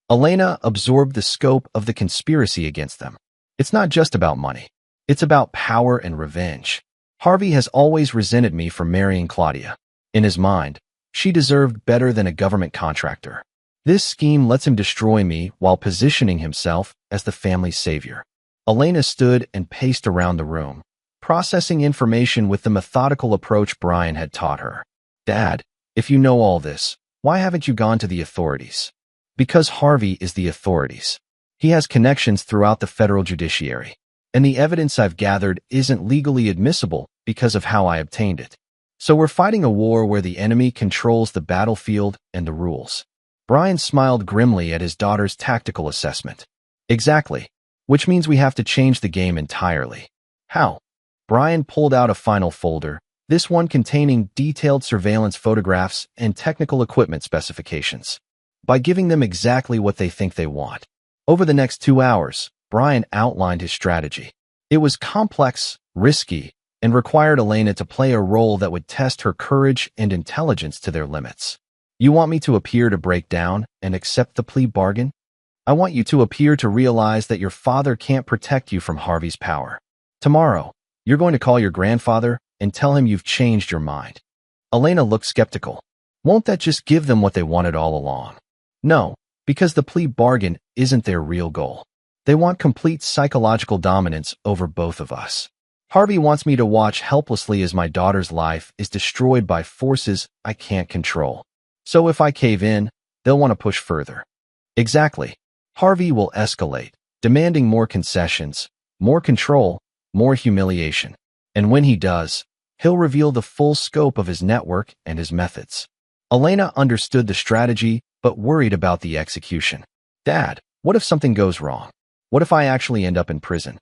Elena absorbed the scope of the conspiracy against them. It's not just about money. It's about power and revenge. Harvey has always resented me for marrying Claudia. In his mind, she deserved better than a government contractor. This scheme lets him destroy me while positioning himself as the family's savior. Elena stood and paced around the room, processing information with the methodical approach Brian had taught her. Dad, if you know all this, why haven't you gone to the authorities? Because Harvey is the authorities. He has connections throughout the federal judiciary, and the evidence I've gathered isn't legally admissible because of how I obtained it. So we're fighting a war where the enemy controls the battlefield and the rules. Brian smiled grimly at his daughter's tactical assessment. Exactly, which means we have to change the game entirely. How? Brian pulled out a final folder, this one containing detailed surveillance photographs and technical equipment specifications. By giving them exactly what they think they want. Over the next 2 hours, Brian outlined his strategy. It was complex, risky, and required Elena to play a role that would test her courage and intelligence to their limits. You want me to appear to break down and accept the plea bargain? I want you to appear to realize that your father can't protect you from Harvey's power. Tomorrow, you're going to call your grandfather and tell him you've changed your mind. Elena looked skeptical. Won't that just give them what they wanted all along? No, because the plea bargain isn't their real goal. They want complete psychological dominance over both of us. Harvey wants me to watch helplessly as my daughter's life is destroyed by forces I can't control. So if I cave in, they'll want to push further. Exactly. Harvey will escalate, demanding more concessions, more control, more humiliation. And when he does, he'll reveal the full scope of his network and his methods. Elena understood the strategy, but worried about the execution. Dad, what if something goes wrong? What if I actually end up in prison?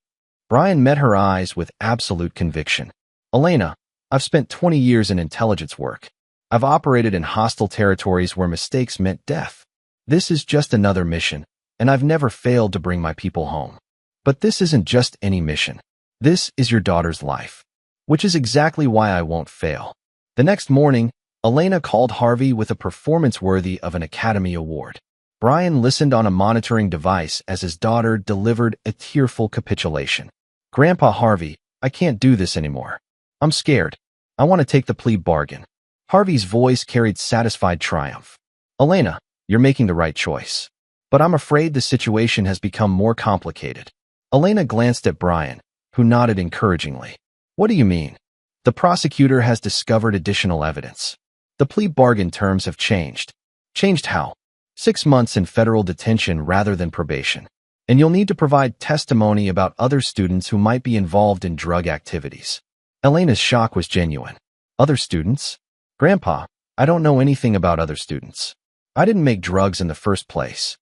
Brian met her eyes with absolute conviction. Elena, I've spent 20 years in intelligence work. I've operated in hostile territories where mistakes meant death. This is just another mission, and I've never failed to bring my people home. But this isn't just any mission. This is your daughter's life, which is exactly why I won't fail. The next morning, Elena called Harvey with a performance worthy of an Academy Award. Brian listened on a monitoring device as his daughter delivered a tearful capitulation. Grandpa Harvey, I can't do this anymore. I'm scared. I want to take the plea bargain. Harvey's voice carried satisfied triumph. Elena, you're making the right choice. But I'm afraid the situation has become more complicated. Elena glanced at Brian, who nodded encouragingly. What do you mean? The prosecutor has discovered additional evidence. The plea bargain terms have changed. Changed how? 6 months in federal detention rather than probation. And you'll need to provide testimony about other students who might be involved in drug activities. Elena's shock was genuine. Other students? Grandpa, I don't know anything about other students. I didn't make drugs in the first place.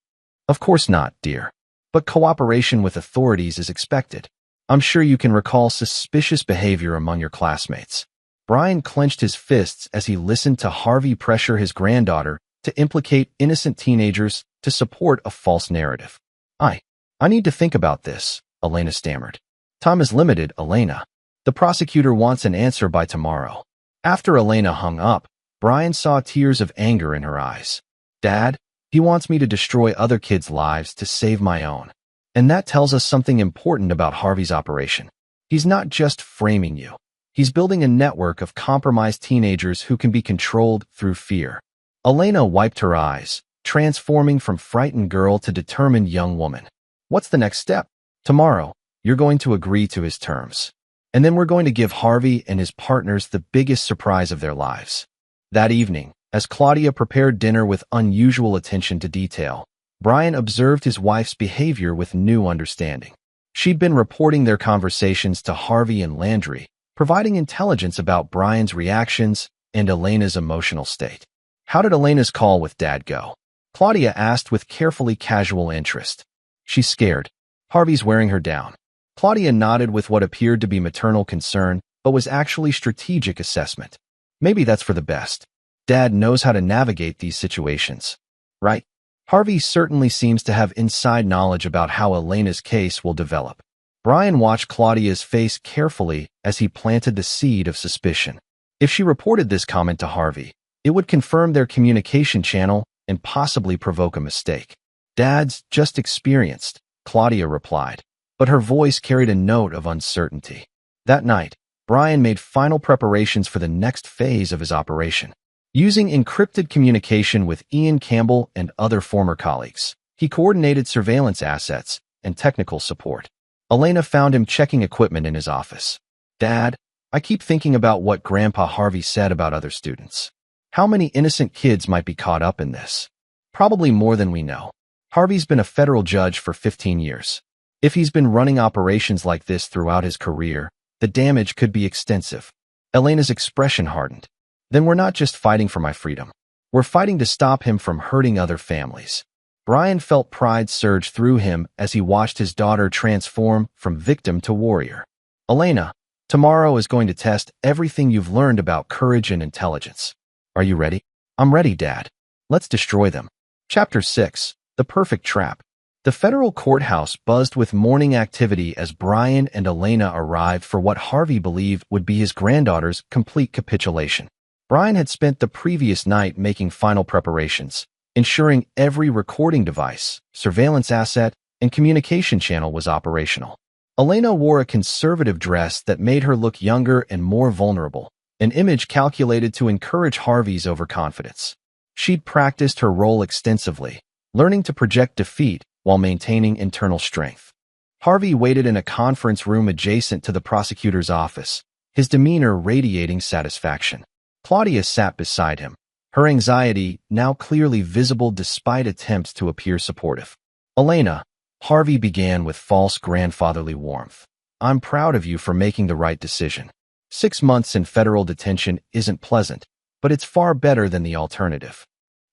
Of course not, dear. But cooperation with authorities is expected. I'm sure you can recall suspicious behavior among your classmates. Brian clenched his fists as he listened to Harvey pressure his granddaughter to implicate innocent teenagers to support a false narrative. I need to think about this, Elena stammered. Time is limited, Elena. The prosecutor wants an answer by tomorrow. After Elena hung up, Brian saw tears of anger in her eyes. Dad, he wants me to destroy other kids' lives to save my own. And that tells us something important about Harvey's operation. He's not just framing you. He's building a network of compromised teenagers who can be controlled through fear. Elena wiped her eyes, transforming from frightened girl to determined young woman. What's the next step? Tomorrow, you're going to agree to his terms. And then we're going to give Harvey and his partners the biggest surprise of their lives. That evening, as Claudia prepared dinner with unusual attention to detail, Brian observed his wife's behavior with new understanding. She'd been reporting their conversations to Harvey and Landry, providing intelligence about Brian's reactions and Elena's emotional state. How did Elena's call with Dad go? Claudia asked with carefully casual interest. She's scared. Harvey's wearing her down. Claudia nodded with what appeared to be maternal concern, but was actually strategic assessment. Maybe that's for the best. Dad knows how to navigate these situations. Right? Harvey certainly seems to have inside knowledge about how Elena's case will develop. Brian watched Claudia's face carefully as he planted the seed of suspicion. If she reported this comment to Harvey, it would confirm their communication channel and possibly provoke a mistake. Dad's just experienced, Claudia replied, but her voice carried a note of uncertainty. That night, Brian made final preparations for the next phase of his operation. Using encrypted communication with Ian Campbell and other former colleagues, he coordinated surveillance assets and technical support. Elena found him checking equipment in his office. Dad, I keep thinking about what Grandpa Harvey said about other students. How many innocent kids might be caught up in this? Probably more than we know. Harvey's been a federal judge for 15 years. If he's been running operations like this throughout his career, the damage could be extensive. Elena's expression hardened. Then we're not just fighting for my freedom. We're fighting to stop him from hurting other families. Brian felt pride surge through him as he watched his daughter transform from victim to warrior. Elena, tomorrow is going to test everything you've learned about courage and intelligence. Are you ready? I'm ready, Dad. Let's destroy them. Chapter 6. The Perfect Trap. The federal courthouse buzzed with morning activity as Brian and Elena arrived for what Harvey believed would be his granddaughter's complete capitulation. Brian had spent the previous night making final preparations, ensuring every recording device, surveillance asset, and communication channel was operational. Elena wore a conservative dress that made her look younger and more vulnerable, an image calculated to encourage Harvey's overconfidence. She'd practiced her role extensively, learning to project defeat while maintaining internal strength. Harvey waited in a conference room adjacent to the prosecutor's office, his demeanor radiating satisfaction. Claudia sat beside him, her anxiety now clearly visible despite attempts to appear supportive. Elena, Harvey began with false grandfatherly warmth. I'm proud of you for making the right decision. 6 months in federal detention isn't pleasant, but it's far better than the alternative.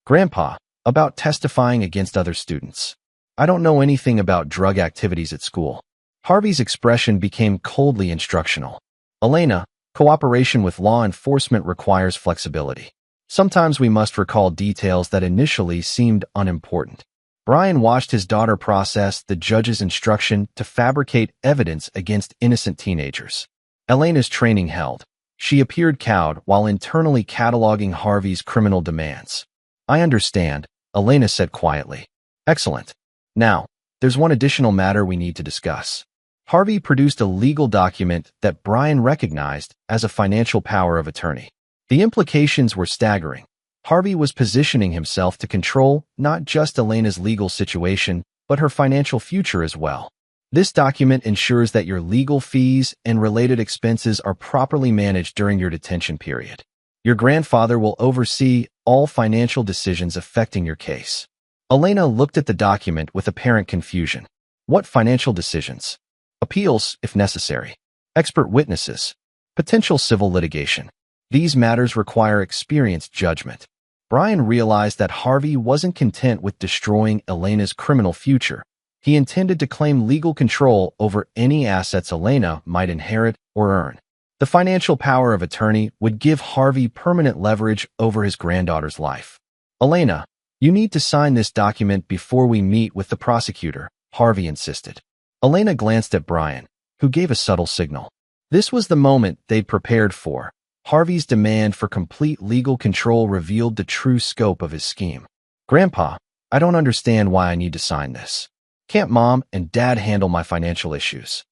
Grandpa, about testifying against other students. I don't know anything about drug activities at school. Harvey's expression became coldly instructional. Elena, cooperation with law enforcement requires flexibility. Sometimes we must recall details that initially seemed unimportant. Brian watched his daughter process the judge's instruction to fabricate evidence against innocent teenagers. Elena's training held. She appeared cowed while internally cataloging Harvey's criminal demands. I understand, Elena said quietly. Excellent. Now, there's one additional matter we need to discuss. Harvey produced a legal document that Brian recognized as a financial power of attorney. The implications were staggering. Harvey was positioning himself to control not just Elena's legal situation, but her financial future as well. This document ensures that your legal fees and related expenses are properly managed during your detention period. Your grandfather will oversee all financial decisions affecting your case. Elena looked at the document with apparent confusion. What financial decisions? Appeals, if necessary. Expert witnesses. Potential civil litigation. These matters require experienced judgment. Brian realized that Harvey wasn't content with destroying Elena's criminal future. He intended to claim legal control over any assets Elena might inherit or earn. The financial power of attorney would give Harvey permanent leverage over his granddaughter's life. Elena, you need to sign this document before we meet with the prosecutor, Harvey insisted. Elena glanced at Brian, who gave a subtle signal. This was the moment they'd prepared for. Harvey's demand for complete legal control revealed the true scope of his scheme. Grandpa, I don't understand why I need to sign this. Can't Mom and Dad handle my financial issues?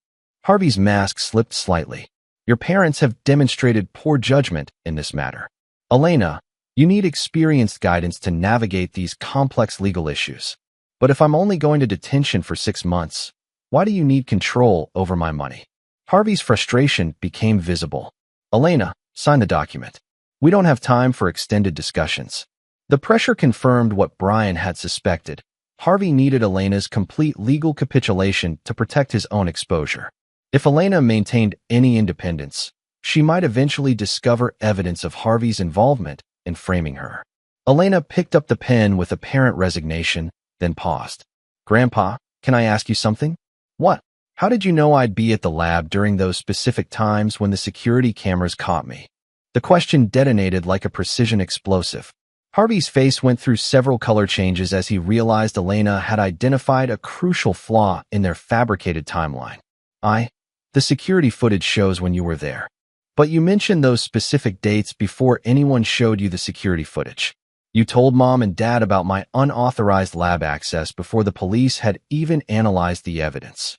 Harvey's mask slipped slightly. Your parents have demonstrated poor judgment in this matter. Elena, you need experienced guidance to navigate these complex legal issues. But if I'm only going to detention for 6 months, why do you need control over my money? Harvey's frustration became visible. Elena, sign the document. We don't have time for extended discussions. The pressure confirmed what Brian had suspected. Harvey needed Elena's complete legal capitulation to protect his own exposure. If Elena maintained any independence, she might eventually discover evidence of Harvey's involvement in framing her. Elena picked up the pen with apparent resignation, then paused. Grandpa, can I ask you something? What? How did you know I'd be at the lab during those specific times when the security cameras caught me? The question detonated like a precision explosive. Harvey's face went through several color changes as he realized Elena had identified a crucial flaw in their fabricated timeline. The security footage shows when you were there. But you mentioned those specific dates before anyone showed you the security footage. You told Mom and Dad about my unauthorized lab access before the police had even analyzed the evidence.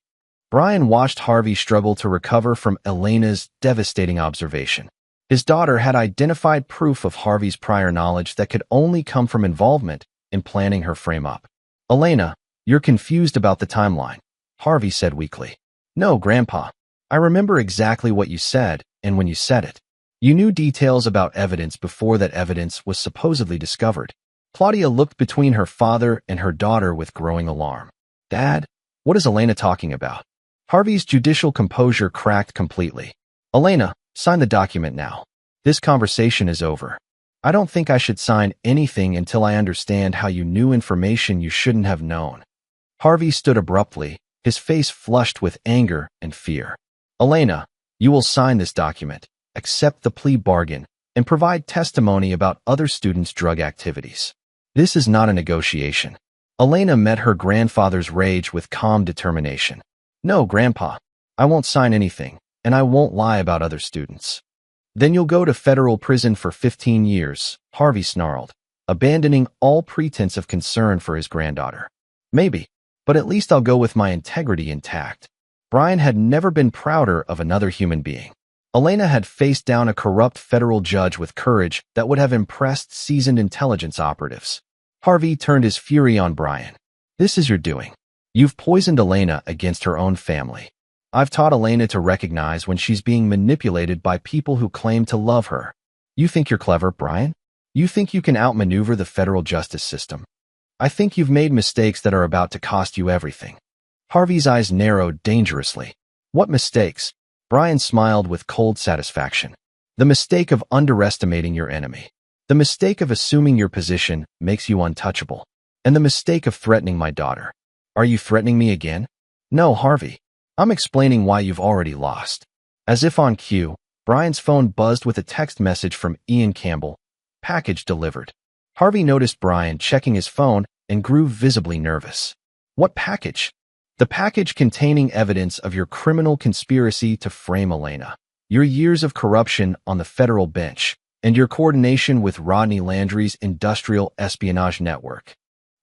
Brian watched Harvey struggle to recover from Elena's devastating observation. His daughter had identified proof of Harvey's prior knowledge that could only come from involvement in planning her frame-up. Elena, you're confused about the timeline, Harvey said weakly. No, Grandpa. I remember exactly what you said, and when you said it. You knew details about evidence before that evidence was supposedly discovered. Claudia looked between her father and her daughter with growing alarm. Dad, what is Elena talking about? Harvey's judicial composure cracked completely. Elena, sign the document now. This conversation is over. I don't think I should sign anything until I understand how you knew information you shouldn't have known. Harvey stood abruptly, his face flushed with anger and fear. Elena, you will sign this document, accept the plea bargain, and provide testimony about other students' drug activities. This is not a negotiation. Elena met her grandfather's rage with calm determination. No, Grandpa, I won't sign anything, and I won't lie about other students. Then you'll go to federal prison for 15 years, Harvey snarled, abandoning all pretense of concern for his granddaughter. Maybe, but at least I'll go with my integrity intact. Brian had never been prouder of another human being. Elena had faced down a corrupt federal judge with courage that would have impressed seasoned intelligence operatives. Harvey turned his fury on Brian. This is your doing. You've poisoned Elena against her own family. I've taught Elena to recognize when she's being manipulated by people who claim to love her. You think you're clever, Brian? You think you can outmaneuver the federal justice system? I think you've made mistakes that are about to cost you everything. Harvey's eyes narrowed dangerously. What mistakes? Brian smiled with cold satisfaction. The mistake of underestimating your enemy. The mistake of assuming your position makes you untouchable. And the mistake of threatening my daughter. Are you threatening me again? No, Harvey. I'm explaining why you've already lost. As if on cue, Brian's phone buzzed with a text message from Ian Campbell. Package delivered. Harvey noticed Brian checking his phone and grew visibly nervous. What package? The package containing evidence of your criminal conspiracy to frame Elena, your years of corruption on the federal bench, and your coordination with Rodney Landry's industrial espionage network.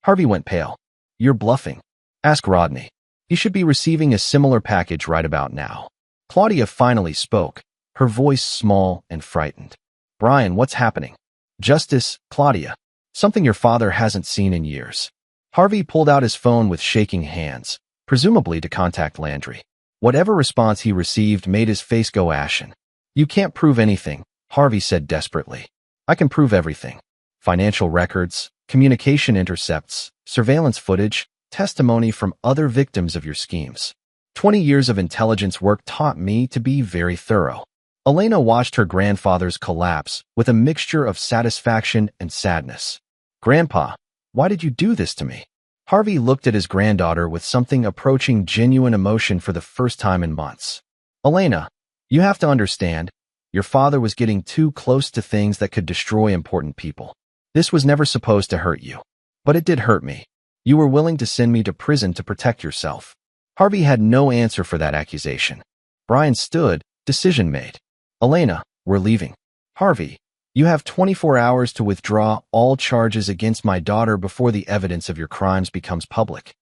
Harvey went pale. You're bluffing. Ask Rodney. He should be receiving a similar package right about now. Claudia finally spoke, her voice small and frightened. Brian, what's happening? Justice, Claudia. Something your father hasn't seen in years. Harvey pulled out his phone with shaking hands, presumably to contact Landry. Whatever response he received made his face go ashen. You can't prove anything, Harvey said desperately. I can prove everything. Financial records, communication intercepts, surveillance footage, testimony from other victims of your schemes. 20 years of intelligence work taught me to be very thorough. Elena watched her grandfather's collapse with a mixture of satisfaction and sadness. "Grandpa, why did you do this to me?" Harvey looked at his granddaughter with something approaching genuine emotion for the first time in months. "Elena, you have to understand, your father was getting too close to things that could destroy important people. This was never supposed to hurt you. But it did hurt me. You were willing to send me to prison to protect yourself." Harvey had no answer for that accusation. Brian stood, decision made. "Elena, we're leaving." "Harvey, you have 24 hours to withdraw all charges against my daughter before the evidence of your crimes becomes public."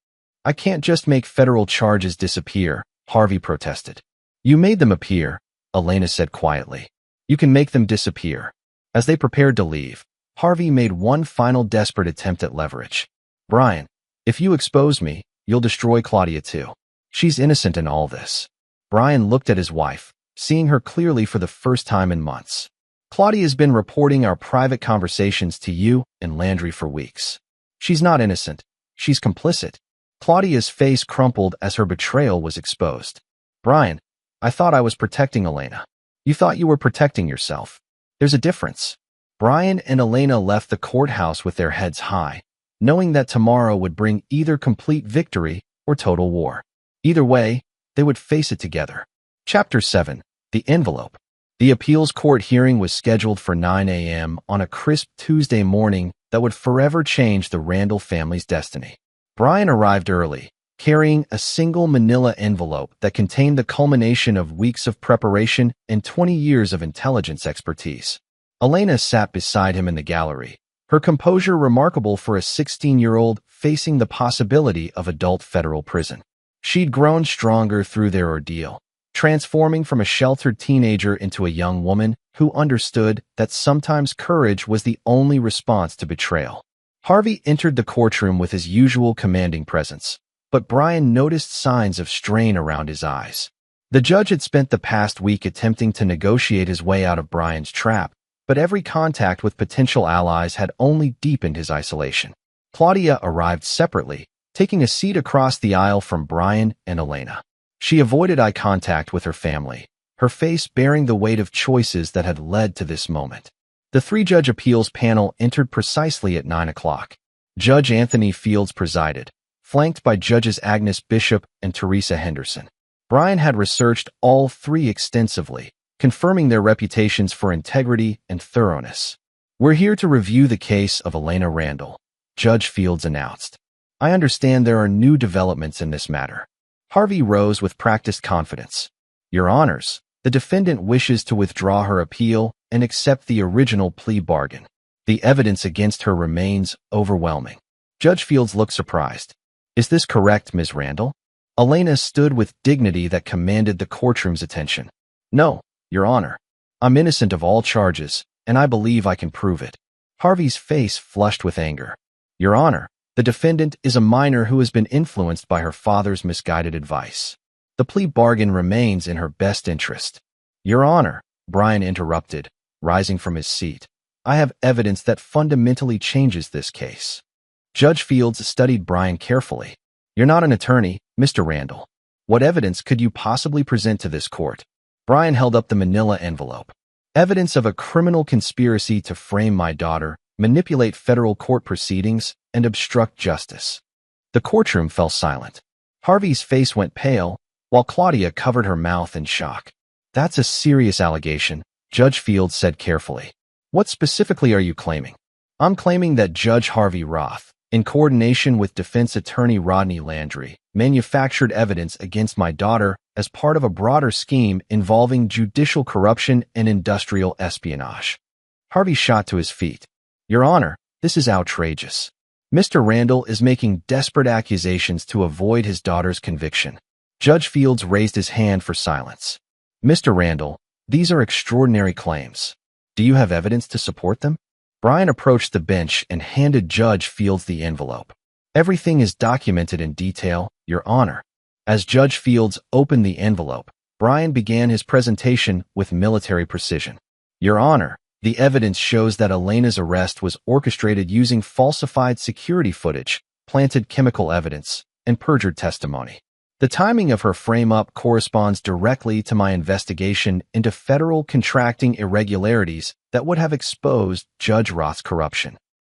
"I can't just make federal charges disappear," Harvey protested. "You made them appear," Elena said quietly. "You can make them disappear." As they prepared to leave, Harvey made one final desperate attempt at leverage. "Brian, if you expose me, you'll destroy Claudia too. She's innocent in all this." Brian looked at his wife, seeing her clearly for the first time in months. "Claudia's been reporting our private conversations to you and Landry for weeks. She's not innocent. She's complicit." Claudia's face crumpled as her betrayal was exposed. "Brian, I thought I was protecting Elena. You thought you were protecting yourself. There's a difference." Brian and Elena left the courthouse with their heads high, knowing that tomorrow would bring either complete victory or total war. Either way, they would face it together. Chapter 7. The Envelope. The appeals court hearing was scheduled for 9 a.m. on a crisp Tuesday morning that would forever change the Randall family's destiny. Brian arrived early, carrying a single manila envelope that contained the culmination of weeks of preparation and 20 years of intelligence expertise. Elena sat beside him in the gallery, her composure remarkable for a 16-year-old facing the possibility of adult federal prison. She'd grown stronger through their ordeal, transforming from a sheltered teenager into a young woman who understood that sometimes courage was the only response to betrayal. Harvey entered the courtroom with his usual commanding presence, but Brian noticed signs of strain around his eyes. The judge had spent the past week attempting to negotiate his way out of Brian's trap, but every contact with potential allies had only deepened his isolation. Claudia arrived separately, taking a seat across the aisle from Brian and Elena. She avoided eye contact with her family, her face bearing the weight of choices that had led to this moment. The three-judge appeals panel entered precisely at 9 o'clock. Judge Anthony Fields presided, flanked by Judges Agnes Bishop and Teresa Henderson. Brian had researched all three extensively, confirming their reputations for integrity and thoroughness. "We're here to review the case of Elena Randall," Judge Fields announced. "I understand there are new developments in this matter." Harvey rose with practiced confidence. "Your Honors, the defendant wishes to withdraw her appeal and accept the original plea bargain. The evidence against her remains overwhelming." Judge Fields looked surprised. "Is this correct, Ms. Randall?" Elena stood with dignity that commanded the courtroom's attention. "No, Your Honor. I'm innocent of all charges, and I believe I can prove it." Harvey's face flushed with anger. "Your Honor, the defendant is a minor who has been influenced by her father's misguided advice. The plea bargain remains in her best interest." "Your Honor," Brian interrupted, rising from his seat, "I have evidence that fundamentally changes this case." Judge Fields studied Brian carefully. "You're not an attorney, Mr. Randall. What evidence could you possibly present to this court?" Brian held up the manila envelope. "Evidence of a criminal conspiracy to frame my daughter, manipulate federal court proceedings, and obstruct justice." The courtroom fell silent. Harvey's face went pale, while Claudia covered her mouth in shock. "That's a serious allegation," Judge Fields said carefully. "What specifically are you claiming?" "I'm claiming that Judge Harvey Roth, in coordination with defense attorney Rodney Landry, manufactured evidence against my daughter as part of a broader scheme involving judicial corruption and industrial espionage." Harvey shot to his feet. "Your Honor, this is outrageous. Mr. Randall is making desperate accusations to avoid his daughter's conviction." Judge Fields raised his hand for silence. "Mr. Randall, these are extraordinary claims. Do you have evidence to support them?" Brian approached the bench and handed Judge Fields the envelope. "Everything is documented in detail, Your Honor." As Judge Fields opened the envelope, Brian began his presentation with military precision. "Your Honor, the evidence shows that Elena's arrest was orchestrated using falsified security footage, planted chemical evidence, and perjured testimony. The timing of her frame-up corresponds directly to my investigation into federal contracting irregularities that would have exposed Judge Roth's corruption.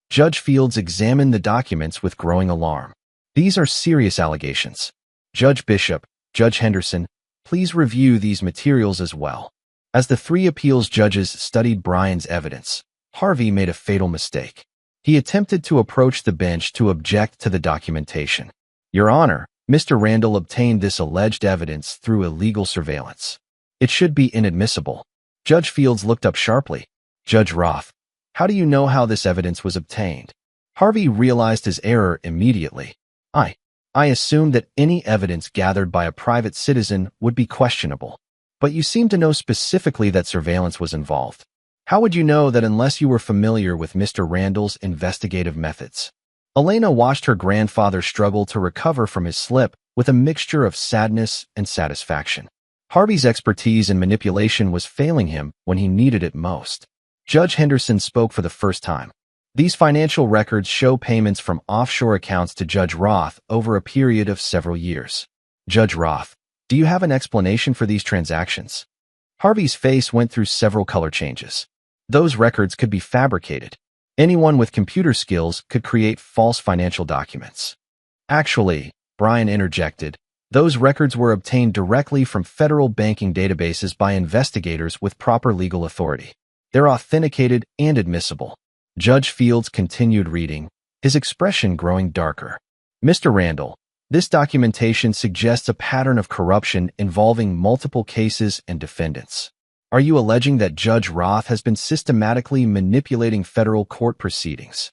Judge Fields examined the documents with growing alarm. These are serious allegations. Judge Bishop, Judge Henderson, please review these materials as well. As the three appeals judges studied Brian's evidence, Harvey made a fatal mistake. He attempted to approach the bench to object to the documentation. Your Honor, Mr. Randall obtained this alleged evidence through illegal surveillance. It should be inadmissible. Judge Fields looked up sharply. Judge Roth, how do you know how this evidence was obtained? Harvey realized his error immediately. I assumed that any evidence gathered by a private citizen would be questionable. But you seem to know specifically that surveillance was involved. How would you know that unless you were familiar with Mr. Randall's investigative methods? Elena watched her grandfather struggle to recover from his slip with a mixture of sadness and satisfaction. Harvey's expertise in manipulation was failing him when he needed it most. Judge Henderson spoke for the first time. These financial records show payments from offshore accounts to Judge Roth over a period of several years. Judge Roth, do you have an explanation for these transactions? Harvey's face went through several color changes. Those records could be fabricated. Anyone with computer skills could create false financial documents. Actually, Brian interjected, those records were obtained directly from federal banking databases by investigators with proper legal authority. They're authenticated and admissible. Judge Fields continued reading, his expression growing darker. Mr. Randall, this documentation suggests a pattern of corruption involving multiple cases and defendants. Are you alleging that Judge Roth has been systematically manipulating federal court proceedings?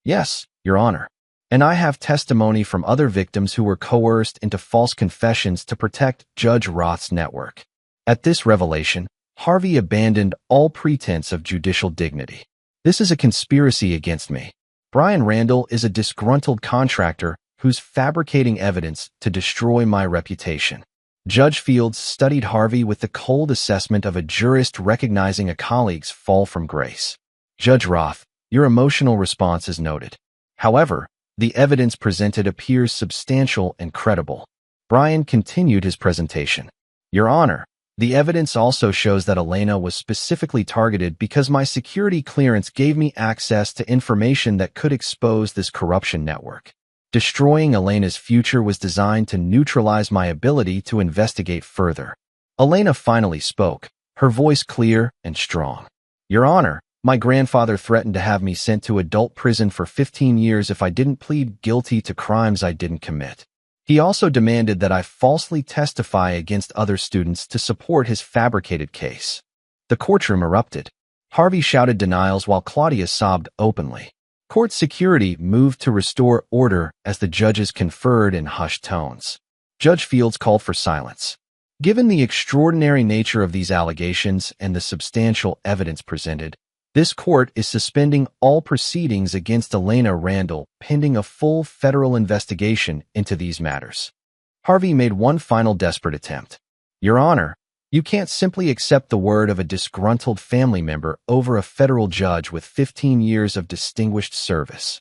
Yes, Your Honor. And I have testimony from other victims who were coerced into false confessions to protect Judge Roth's network. At this revelation, Harvey abandoned all pretense of judicial dignity. This is a conspiracy against me. Brian Randall is a disgruntled contractor who's fabricating evidence to destroy my reputation. Judge Fields studied Harvey with the cold assessment of a jurist recognizing a colleague's fall from grace. Judge Roth, your emotional response is noted. However, the evidence presented appears substantial and credible. Brian continued his presentation. Your Honor, the evidence also shows that Elena was specifically targeted because my security clearance gave me access to information that could expose this corruption network. Destroying Elena's future was designed to neutralize my ability to investigate further. Elena finally spoke, her voice clear and strong. Your Honor, my grandfather threatened to have me sent to adult prison for 15 years if I didn't plead guilty to crimes I didn't commit. He also demanded that I falsely testify against other students to support his fabricated case. The courtroom erupted. Harvey shouted denials while Claudia sobbed openly. Court security moved to restore order as the judges conferred in hushed tones. Judge Fields called for silence. Given the extraordinary nature of these allegations and the substantial evidence presented, this court is suspending all proceedings against Elena Randall pending a full federal investigation into these matters. Harvey made one final desperate attempt. Your Honor, you can't simply accept the word of a disgruntled family member over a federal judge with 15 years of distinguished service.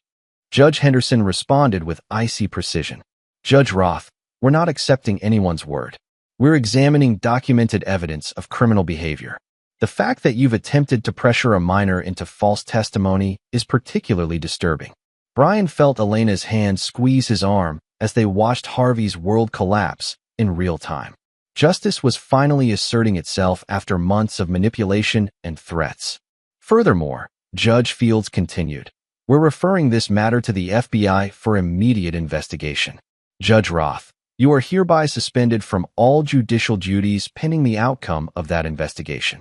Judge Henderson responded with icy precision. Judge Roth, we're not accepting anyone's word. We're examining documented evidence of criminal behavior. The fact that you've attempted to pressure a minor into false testimony is particularly disturbing. Brian felt Elena's hand squeeze his arm as they watched Harvey's world collapse in real time. Justice was finally asserting itself after months of manipulation and threats. Furthermore, Judge Fields continued, we're referring this matter to the FBI for immediate investigation. Judge Roth, you are hereby suspended from all judicial duties pending the outcome of that investigation.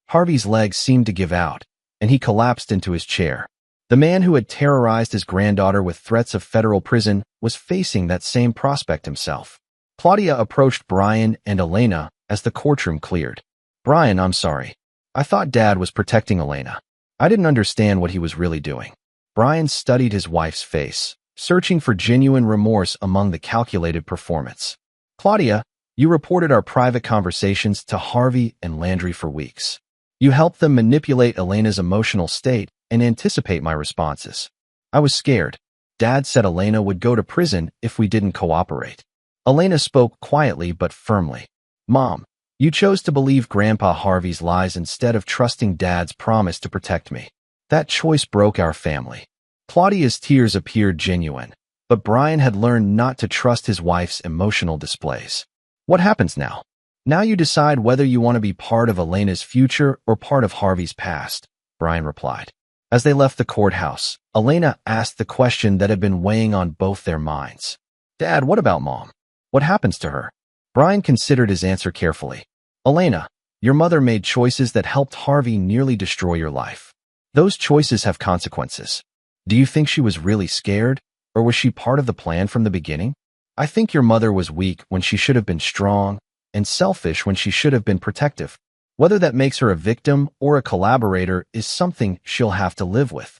Harvey's legs seemed to give out, and he collapsed into his chair. The man who had terrorized his granddaughter with threats of federal prison was facing that same prospect himself. Claudia approached Brian and Elena as the courtroom cleared. Brian, I'm sorry. I thought Dad was protecting Elena. I didn't understand what he was really doing. Brian studied his wife's face, searching for genuine remorse among the calculated performance. Claudia, you reported our private conversations to Harvey and Landry for weeks. You helped them manipulate Elena's emotional state and anticipate my responses. I was scared. Dad said Elena would go to prison if we didn't cooperate. Elena spoke quietly but firmly. Mom, you chose to believe Grandpa Harvey's lies instead of trusting Dad's promise to protect me. That choice broke our family. Claudia's tears appeared genuine, but Brian had learned not to trust his wife's emotional displays. What happens now? Now you decide whether you want to be part of Elena's future or part of Harvey's past, Brian replied. As they left the courthouse, Elena asked the question that had been weighing on both their minds. Dad, what about Mom? What happens to her? Brian considered his answer carefully. Elena, your mother made choices that helped Harvey nearly destroy your life. Those choices have consequences. Do you think she was really scared, or was she part of the plan from the beginning? I think your mother was weak when she should have been strong, and selfish when she should have been protective. Whether that makes her a victim or a collaborator is something she'll have to live with.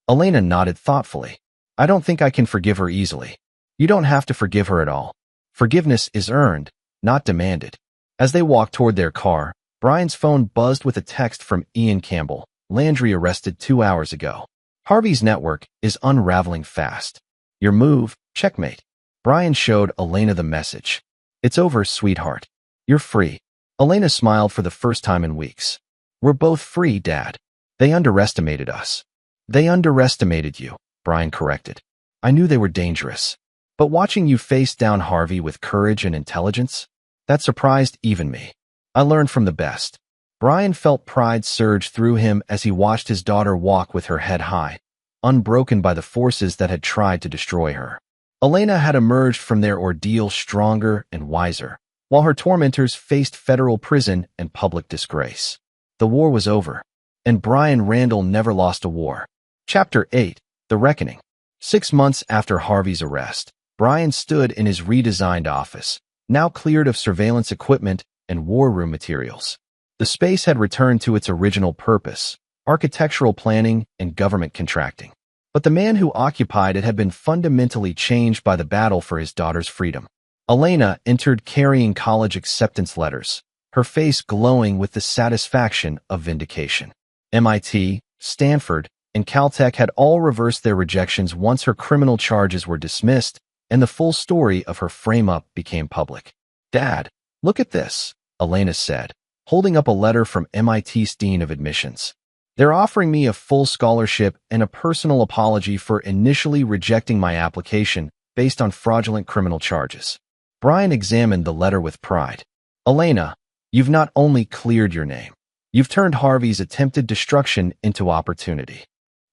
Elena nodded thoughtfully. I don't think I can forgive her easily. You don't have to forgive her at all. Forgiveness is earned, not demanded. As they walked toward their car, Brian's phone buzzed with a text from Ian Campbell. Landry arrested 2 hours ago. Harvey's network is unraveling fast. Your move, checkmate. Brian showed Elena the message. It's over, sweetheart. You're free. Elena smiled for the first time in weeks. We're both free, Dad. They underestimated us. They underestimated you, Brian corrected. I knew they were dangerous. But watching you face down Harvey with courage and intelligence, that surprised even me. I learned from the best. Brian felt pride surge through him as he watched his daughter walk with her head high, unbroken by the forces that had tried to destroy her. Elena had emerged from their ordeal stronger and wiser, while her tormentors faced federal prison and public disgrace. The war was over, and Brian Randall never lost a war. Chapter 8. The Reckoning. 6 months after Harvey's arrest, Brian stood in his redesigned office, now cleared of surveillance equipment and war room materials. The space had returned to its original purpose, architectural planning and government contracting. But the man who occupied it had been fundamentally changed by the battle for his daughter's freedom. Elena entered carrying college acceptance letters, her face glowing with the satisfaction of vindication. MIT, Stanford, and Caltech had all reversed their rejections once her criminal charges were dismissed, and the full story of her frame-up became public. Dad, look at this, Elena said, holding up a letter from MIT's Dean of Admissions. They're offering me a full scholarship and a personal apology for initially rejecting my application based on fraudulent criminal charges. Brian examined the letter with pride. Elena, you've not only cleared your name, you've turned Harvey's attempted destruction into opportunity.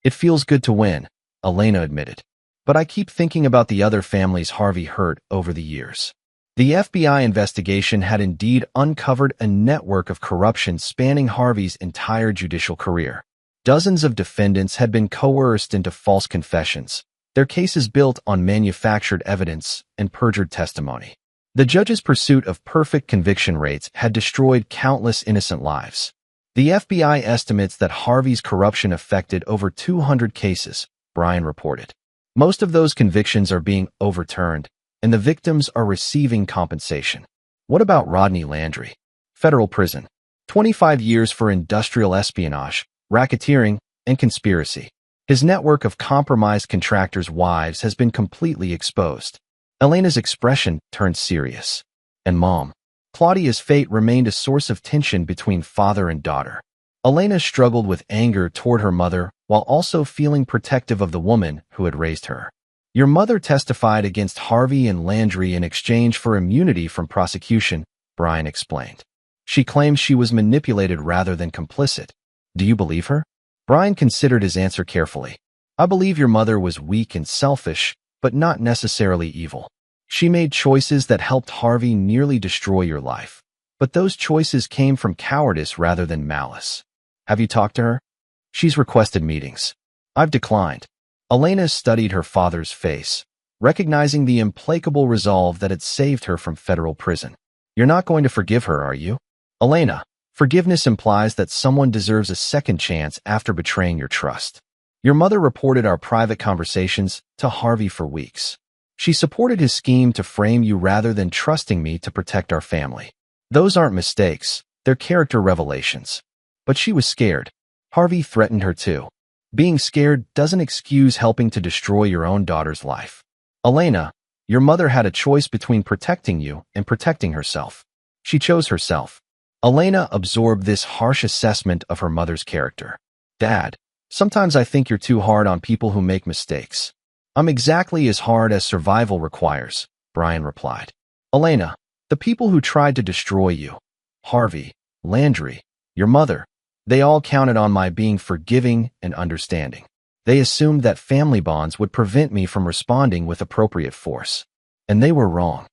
It feels good to win, Elena admitted. But I keep thinking about the other families Harvey hurt over the years. The FBI investigation had indeed uncovered a network of corruption spanning Harvey's entire judicial career. Dozens of defendants had been coerced into false confessions, their cases built on manufactured evidence and perjured testimony. The judge's pursuit of perfect conviction rates had destroyed countless innocent lives. The FBI estimates that Harvey's corruption affected over 200 cases, Brian reported. Most of those convictions are being overturned, and the victims are receiving compensation. What about Rodney Landry? Federal prison. 25 years for industrial espionage, racketeering, and conspiracy. His network of compromised contractors' wives has been completely exposed. Elena's expression turned serious. And Mom. Claudia's fate remained a source of tension between father and daughter. Elena struggled with anger toward her mother while also feeling protective of the woman who had raised her. Your mother testified against Harvey and Landry in exchange for immunity from prosecution, Brian explained. She claims she was manipulated rather than complicit. Do you believe her? Brian considered his answer carefully. I believe your mother was weak and selfish, but not necessarily evil. She made choices that helped Harvey nearly destroy your life. But those choices came from cowardice rather than malice. Have you talked to her? She's requested meetings. I've declined. Elena studied her father's face, recognizing the implacable resolve that had saved her from federal prison. You're not going to forgive her, are you? Elena, forgiveness implies that someone deserves a second chance after betraying your trust. Your mother reported our private conversations to Harvey for weeks. She supported his scheme to frame you rather than trusting me to protect our family. Those aren't mistakes, they're character revelations. But she was scared. Harvey threatened her too. Being scared doesn't excuse helping to destroy your own daughter's life. Elena, Your mother had a choice between protecting you and protecting herself. She chose herself. Elena absorbed this harsh assessment of her mother's character. Dad, sometimes I think you're too hard on people who make mistakes. I'm exactly as hard as survival requires, Brian replied. Elena, the people who tried to destroy you, Harvey, Landry, your mother, they all counted on my being forgiving and understanding. They assumed that family bonds would prevent me from responding with appropriate force. And they were wrong.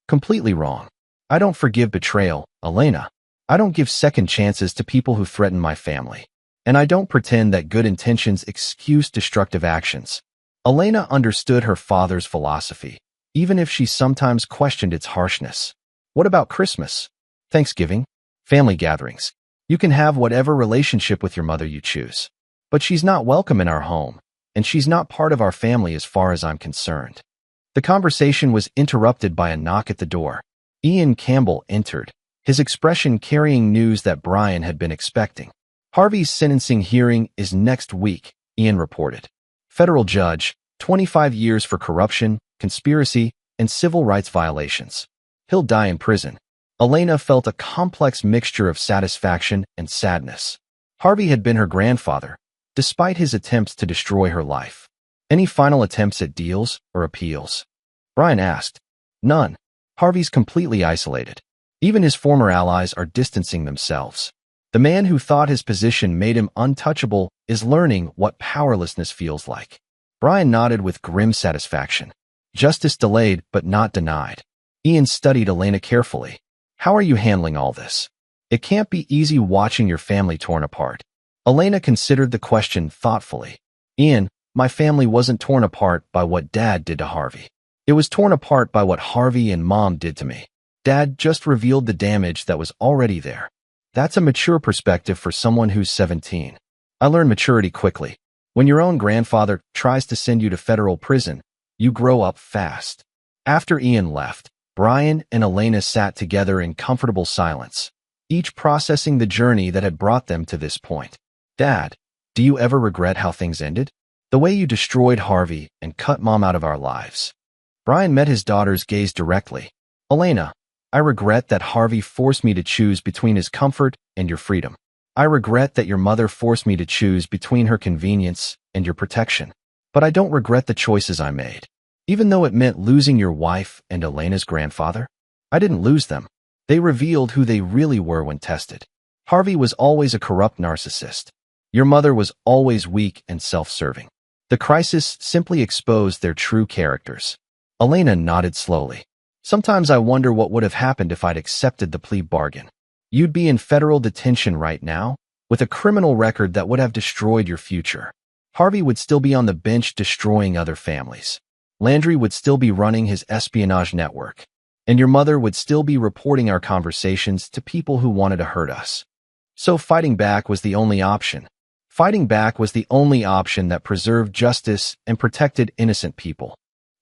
Completely wrong. I don't forgive betrayal, Elena. I don't give second chances to people who threaten my family. And I don't pretend that good intentions excuse destructive actions. Elena understood her father's philosophy, even if she sometimes questioned its harshness. What about Christmas? Thanksgiving? Family gatherings? You can have whatever relationship with your mother you choose. But she's not welcome in our home, and she's not part of our family as far as I'm concerned. The conversation was interrupted by a knock at the door. Ian Campbell entered, his expression carrying news that Brian had been expecting. Harvey's sentencing hearing is next week, Ian reported. Federal judge, 25 years for corruption, conspiracy, and civil rights violations. He'll die in prison. Elena felt a complex mixture of satisfaction and sadness. Harvey had been her grandfather, despite his attempts to destroy her life. Any final attempts at deals or appeals? Brian asked. None. Harvey's completely isolated. Even his former allies are distancing themselves. The man who thought his position made him untouchable is learning what powerlessness feels like. Brian nodded with grim satisfaction. Justice delayed but not denied. Ian studied Elena carefully. How are you handling all this? It can't be easy watching your family torn apart. Elena considered the question thoughtfully. Ian, my family wasn't torn apart by what Dad did to Harvey. It was torn apart by what Harvey and Mom did to me. Dad just revealed the damage that was already there. That's a mature perspective for someone who's 17. I learned maturity quickly. When your own grandfather tries to send you to federal prison, you grow up fast. After Ian left, Brian and Elena sat together in comfortable silence, each processing the journey that had brought them to this point. Dad, do you ever regret how things ended? The way you destroyed Harvey and cut Mom out of our lives. Brian met his daughter's gaze directly. Elena, I regret that Harvey forced me to choose between his comfort and your freedom. I regret that your mother forced me to choose between her convenience and your protection. But I don't regret the choices I made. Even though it meant losing your wife and Elena's grandfather, I didn't lose them. They revealed who they really were when tested. Harvey was always a corrupt narcissist. Your mother was always weak and self-serving. The crisis simply exposed their true characters. Elena nodded slowly. Sometimes I wonder what would have happened if I'd accepted the plea bargain. You'd be in federal detention right now, with a criminal record that would have destroyed your future. Harvey would still be on the bench destroying other families. Landry would still be running his espionage network. And your mother would still be reporting our conversations to people who wanted to hurt us. So fighting back was the only option. Fighting back was the only option that preserved justice and protected innocent people.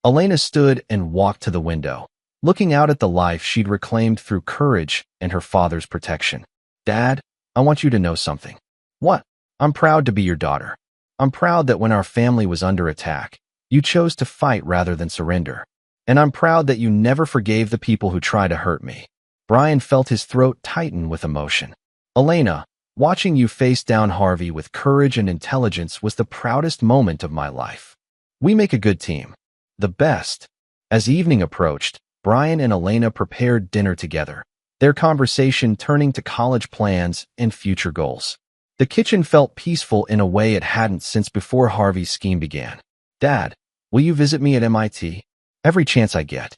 Elena stood and walked to the window, looking out at the life she'd reclaimed through courage and her father's protection. Dad, I want you to know something. What? I'm proud to be your daughter. I'm proud that when our family was under attack, you chose to fight rather than surrender. And I'm proud that you never forgave the people who tried to hurt me. Brian felt his throat tighten with emotion. Elena, watching you face down Harvey with courage and intelligence was the proudest moment of my life. We make a good team. The best. As evening approached, Brian and Elena prepared dinner together, their conversation turning to college plans and future goals. The kitchen felt peaceful in a way it hadn't since before Harvey's scheme began. Dad, will you visit me at MIT? Every chance I get.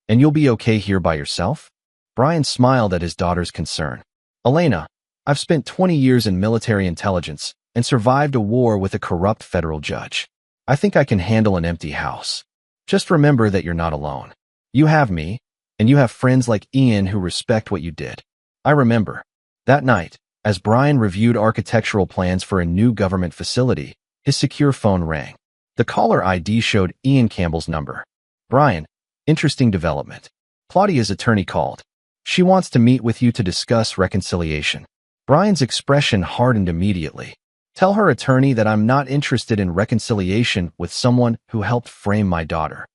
And you'll be okay here by yourself? Brian smiled at his daughter's concern. Elena, I've spent 20 years in military intelligence and survived a war with a corrupt federal judge. I think I can handle an empty house. Just remember that you're not alone. You have me, and you have friends like Ian who respect what you did. I remember. That night, as Brian reviewed architectural plans for a new government facility, his secure phone rang. The caller ID showed Ian Campbell's number. Brian, interesting development. Claudia's attorney called. She wants to meet with you to discuss reconciliation. Brian's expression hardened immediately. Tell her attorney that I'm not interested in reconciliation with someone who helped frame my daughter.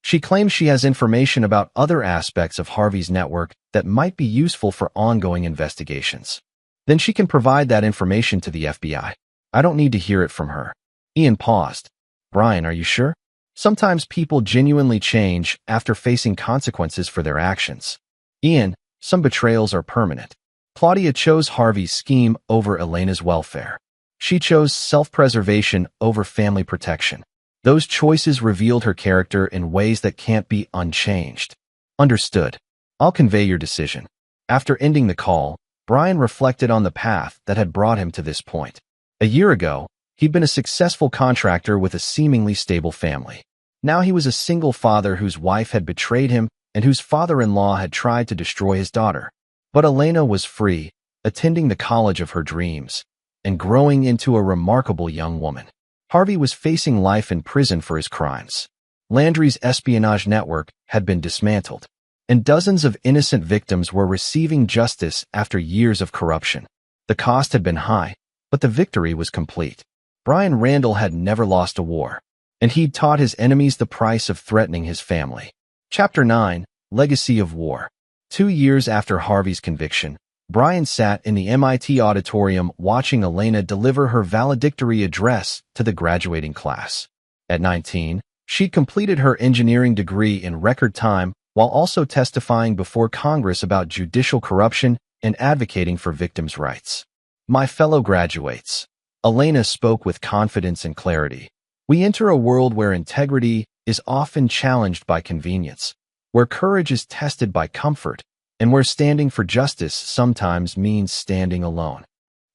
She claims she has information about other aspects of Harvey's network that might be useful for ongoing investigations. Then she can provide that information to the FBI. I don't need to hear it from her. Ian paused. Brian, are you sure? Sometimes people genuinely change after facing consequences for their actions. Ian, some betrayals are permanent. Claudia chose Harvey's scheme over Elena's welfare. She chose self-preservation over family protection. Those choices revealed her character in ways that can't be unchanged. Understood. I'll convey your decision. After ending the call, Brian reflected on the path that had brought him to this point. A year ago, he'd been a successful contractor with a seemingly stable family. Now he was a single father whose wife had betrayed him and whose father-in-law had tried to destroy his daughter. But Elena was free, attending the college of her dreams, and growing into a remarkable young woman. Harvey was facing life in prison for his crimes. Landry's espionage network had been dismantled, and dozens of innocent victims were receiving justice after years of corruption. The cost had been high, but the victory was complete. Brian Randall had never lost a war, and he'd taught his enemies the price of threatening his family. Chapter 9, Legacy of War. 2 years after Harvey's conviction, Brian sat in the MIT auditorium watching Elena deliver her valedictory address to the graduating class. At 19, she'd completed her engineering degree in record time while also testifying before Congress about judicial corruption and advocating for victims' rights. My fellow graduates, Elena spoke with confidence and clarity. We enter a world where integrity is often challenged by convenience, where courage is tested by comfort, and where standing for justice sometimes means standing alone.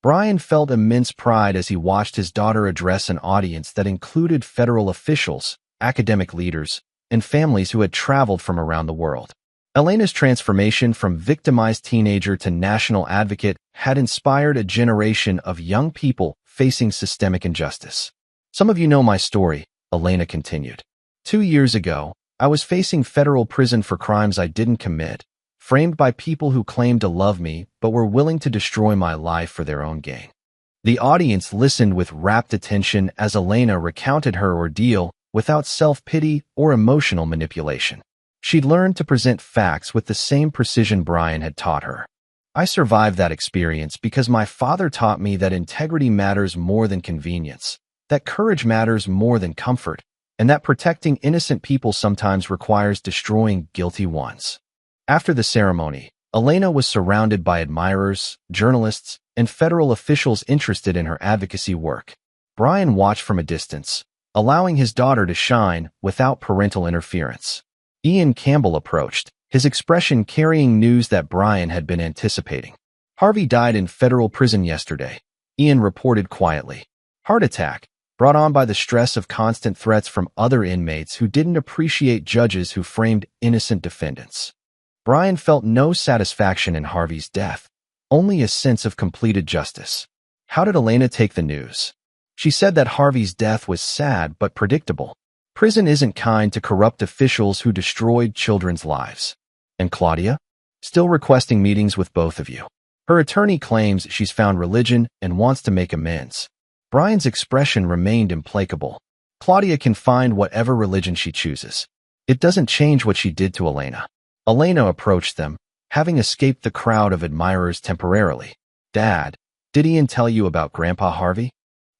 Brian felt immense pride as he watched his daughter address an audience that included federal officials, academic leaders, and families who had traveled from around the world. Elena's transformation from victimized teenager to national advocate had inspired a generation of young people facing systemic injustice. Some of you know my story, Elena continued. 2 years ago, I was facing federal prison for crimes I didn't commit, framed by people who claimed to love me but were willing to destroy my life for their own gain. The audience listened with rapt attention as Elena recounted her ordeal without self-pity or emotional manipulation. She'd learned to present facts with the same precision Brian had taught her. I survived that experience because my father taught me that integrity matters more than convenience, that courage matters more than comfort, and that protecting innocent people sometimes requires destroying guilty ones. After the ceremony, Elena was surrounded by admirers, journalists, and federal officials interested in her advocacy work. Brian watched from a distance, allowing his daughter to shine without parental interference. Ian Campbell approached, his expression carrying news that Brian had been anticipating. Harvey died in federal prison yesterday, Ian reported quietly. Heart attack, brought on by the stress of constant threats from other inmates who didn't appreciate judges who framed innocent defendants. Brian felt no satisfaction in Harvey's death, only a sense of completed justice. How did Elena take the news? She said that Harvey's death was sad but predictable. Prison isn't kind to corrupt officials who destroyed children's lives. And Claudia? Still requesting meetings with both of you. Her attorney claims she's found religion and wants to make amends. Brian's expression remained implacable. Claudia can find whatever religion she chooses. It doesn't change what she did to Elena. Elena approached them, having escaped the crowd of admirers temporarily. Dad, did Ian tell you about Grandpa Harvey?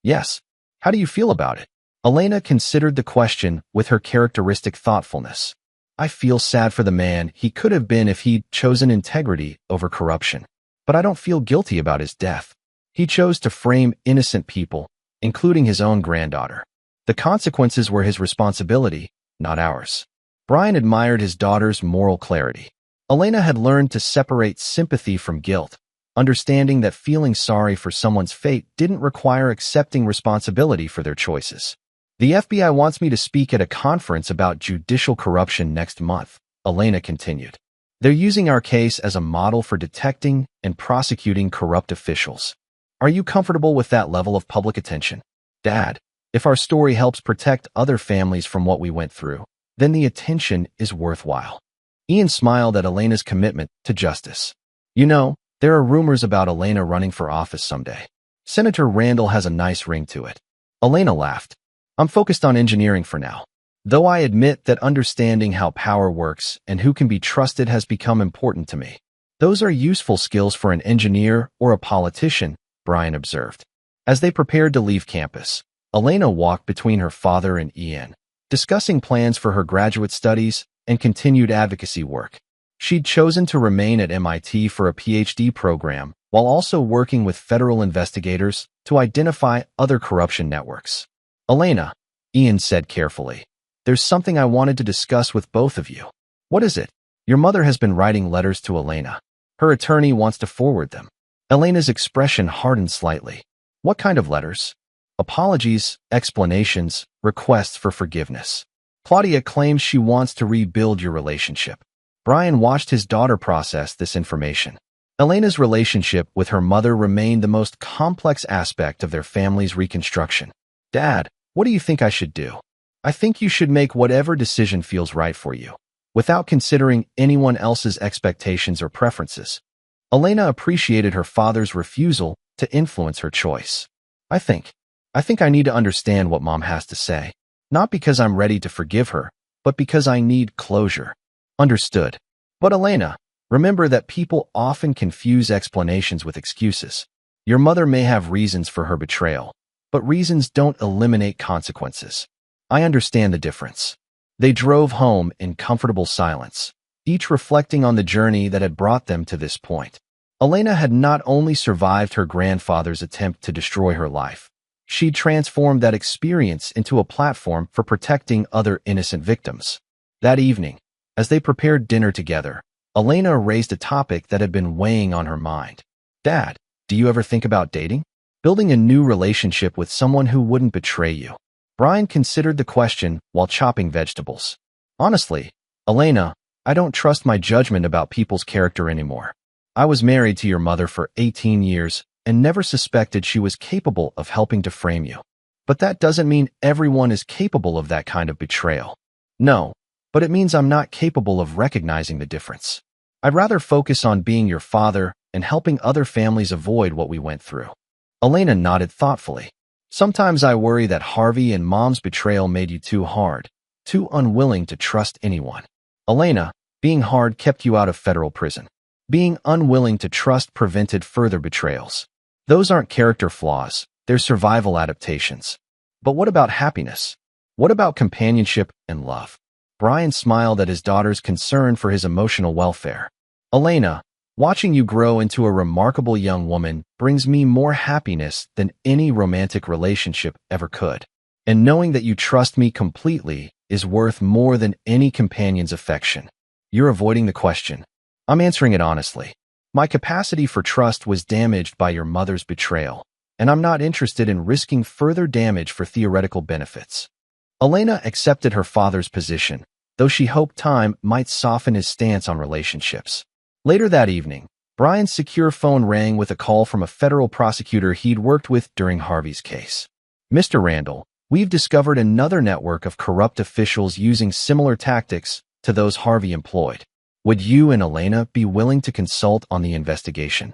Yes. How do you feel about it? Elena considered the question with her characteristic thoughtfulness. I feel sad for the man he could have been if he'd chosen integrity over corruption. But I don't feel guilty about his death. He chose to frame innocent people, including his own granddaughter. The consequences were his responsibility, not ours. Brian admired his daughter's moral clarity. Elena had learned to separate sympathy from guilt, understanding that feeling sorry for someone's fate didn't require accepting responsibility for their choices. The FBI wants me to speak at a conference about judicial corruption next month, Elena continued. They're using our case as a model for detecting and prosecuting corrupt officials. Are you comfortable with that level of public attention? Dad, if our story helps protect other families from what we went through, then the attention is worthwhile. Ian smiled at Elena's commitment to justice. You know, there are rumors about Elena running for office someday. Senator Randall has a nice ring to it. Elena laughed. I'm focused on engineering for now. though I admit that understanding how power works and who can be trusted has become important to me. Those are useful skills for an engineer or a politician, Brian observed. As they prepared to leave campus, Elena walked between her father and Ian, discussing plans for her graduate studies and continued advocacy work. She'd chosen to remain at MIT for a PhD program while also working with federal investigators to identify other corruption networks. Elena, Ian said carefully, there's something I wanted to discuss with both of you. What is it? Your mother has been writing letters to Elena. Her attorney wants to forward them. Elena's expression hardened slightly. What kind of letters? Apologies, explanations, requests for forgiveness. Claudia claims she wants to rebuild your relationship. Brian watched his daughter process this information. Elena's relationship with her mother remained the most complex aspect of their family's reconstruction. Dad, what do you think I should do? I think you should make whatever decision feels right for you, without considering anyone else's expectations or preferences. Elena appreciated her father's refusal to influence her choice. I think I need to understand what Mom has to say, not because I'm ready to forgive her, but because I need closure. Understood. But Elena, remember that people often confuse explanations with excuses. Your mother may have reasons for her betrayal, but reasons don't eliminate consequences. I understand the difference. They drove home in comfortable silence, each reflecting on the journey that had brought them to this point. Elena had not only survived her grandfather's attempt to destroy her life, she'd transformed that experience into a platform for protecting other innocent victims. That evening, as they prepared dinner together, Elena raised a topic that had been weighing on her mind. Dad, do you ever think about dating? Building a new relationship with someone who wouldn't betray you? Brian considered the question while chopping vegetables. Honestly, Elena, I don't trust my judgment about people's character anymore. I was married to your mother for 18 years and never suspected she was capable of helping to frame you. But that doesn't mean everyone is capable of that kind of betrayal. No, but it means I'm not capable of recognizing the difference. I'd rather focus on being your father and helping other families avoid what we went through. Elena nodded thoughtfully. Sometimes I worry that Harvey and Mom's betrayal made you too hard, too unwilling to trust anyone. Elena, being hard kept you out of federal prison. Being unwilling to trust prevented further betrayals. Those aren't character flaws, they're survival adaptations. But what about happiness? What about companionship and love? Brian smiled at his daughter's concern for his emotional welfare. Elena, watching you grow into a remarkable young woman brings me more happiness than any romantic relationship ever could. And knowing that you trust me completely is worth more than any companion's affection. You're avoiding the question. I'm answering it honestly. My capacity for trust was damaged by your mother's betrayal, and I'm not interested in risking further damage for theoretical benefits. Elena accepted her father's position, though she hoped time might soften his stance on relationships. Later that evening, Brian's secure phone rang with a call from a federal prosecutor he'd worked with during Harvey's case. Mr. Randall, we've discovered another network of corrupt officials using similar tactics to those Harvey employed. Would you and Elena be willing to consult on the investigation?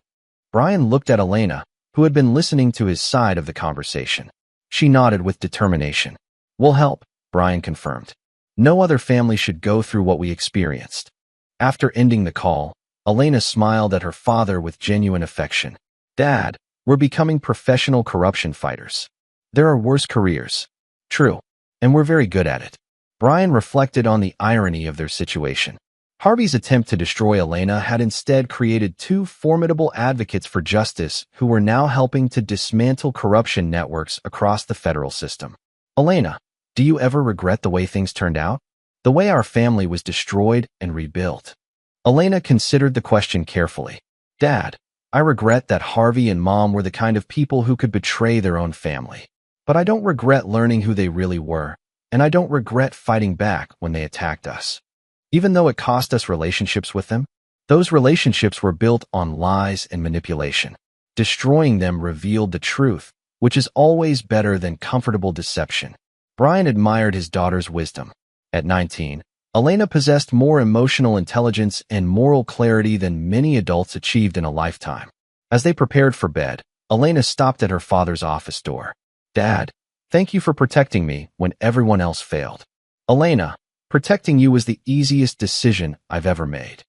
Brian looked at Elena, who had been listening to his side of the conversation. She nodded with determination. We'll help, Brian confirmed. No other family should go through what we experienced. After ending the call, Elena smiled at her father with genuine affection. Dad, we're becoming professional corruption fighters. There are worse careers. True, and we're very good at it. Brian reflected on the irony of their situation. Harvey's attempt to destroy Elena had instead created two formidable advocates for justice who were now helping to dismantle corruption networks across the federal system. Elena, do you ever regret the way things turned out? The way our family was destroyed and rebuilt? Elena considered the question carefully. Dad, I regret that Harvey and Mom were the kind of people who could betray their own family. But I don't regret learning who they really were, and I don't regret fighting back when they attacked us. Even though it cost us relationships with them, those relationships were built on lies and manipulation. Destroying them revealed the truth, which is always better than comfortable deception. Brian admired his daughter's wisdom. At 19, Elena possessed more emotional intelligence and moral clarity than many adults achieved in a lifetime. As they prepared for bed, Elena stopped at her father's office door. Dad, thank you for protecting me when everyone else failed. Elena, protecting you was the easiest decision I've ever made.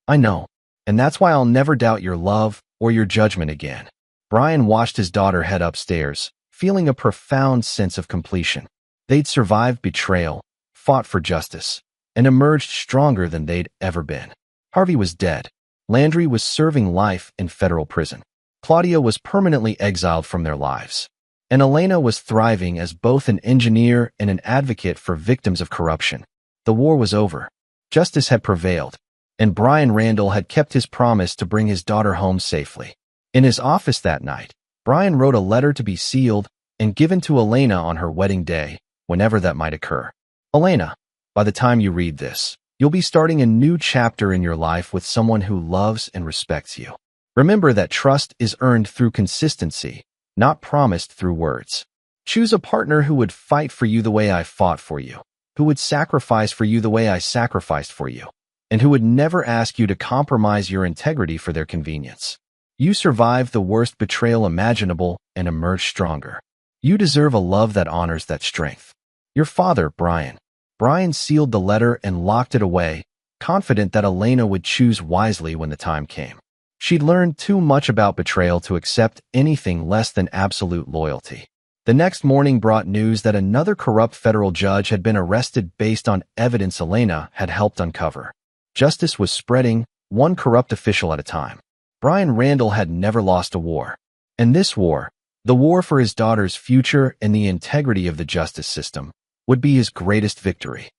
I know, and that's why I'll never doubt your love or your judgment again. Brian watched his daughter head upstairs, feeling a profound sense of completion. They'd survived betrayal, fought for justice, and emerged stronger than they'd ever been. Harvey was dead. Landry was serving life in federal prison. Claudia was permanently exiled from their lives. And Elena was thriving as both an engineer and an advocate for victims of corruption. The war was over. Justice had prevailed, and Brian Randall had kept his promise to bring his daughter home safely. In his office that night, Brian wrote a letter to be sealed and given to Elena on her wedding day, whenever that might occur. Elena, by the time you read this, you'll be starting a new chapter in your life with someone who loves and respects you. Remember that trust is earned through consistency, not promised through words. Choose a partner who would fight for you the way I fought for you, who would sacrifice for you the way I sacrificed for you, and who would never ask you to compromise your integrity for their convenience. You survived the worst betrayal imaginable and emerged stronger. You deserve a love that honors that strength. Your father, Brian. Brian sealed the letter and locked it away, confident that Elena would choose wisely when the time came. She'd learned too much about betrayal to accept anything less than absolute loyalty. The next morning brought news that another corrupt federal judge had been arrested based on evidence Elena had helped uncover. Justice was spreading, one corrupt official at a time. Brian Randall had never lost a war. And this war, the war for his daughter's future and the integrity of the justice system, would be his greatest victory.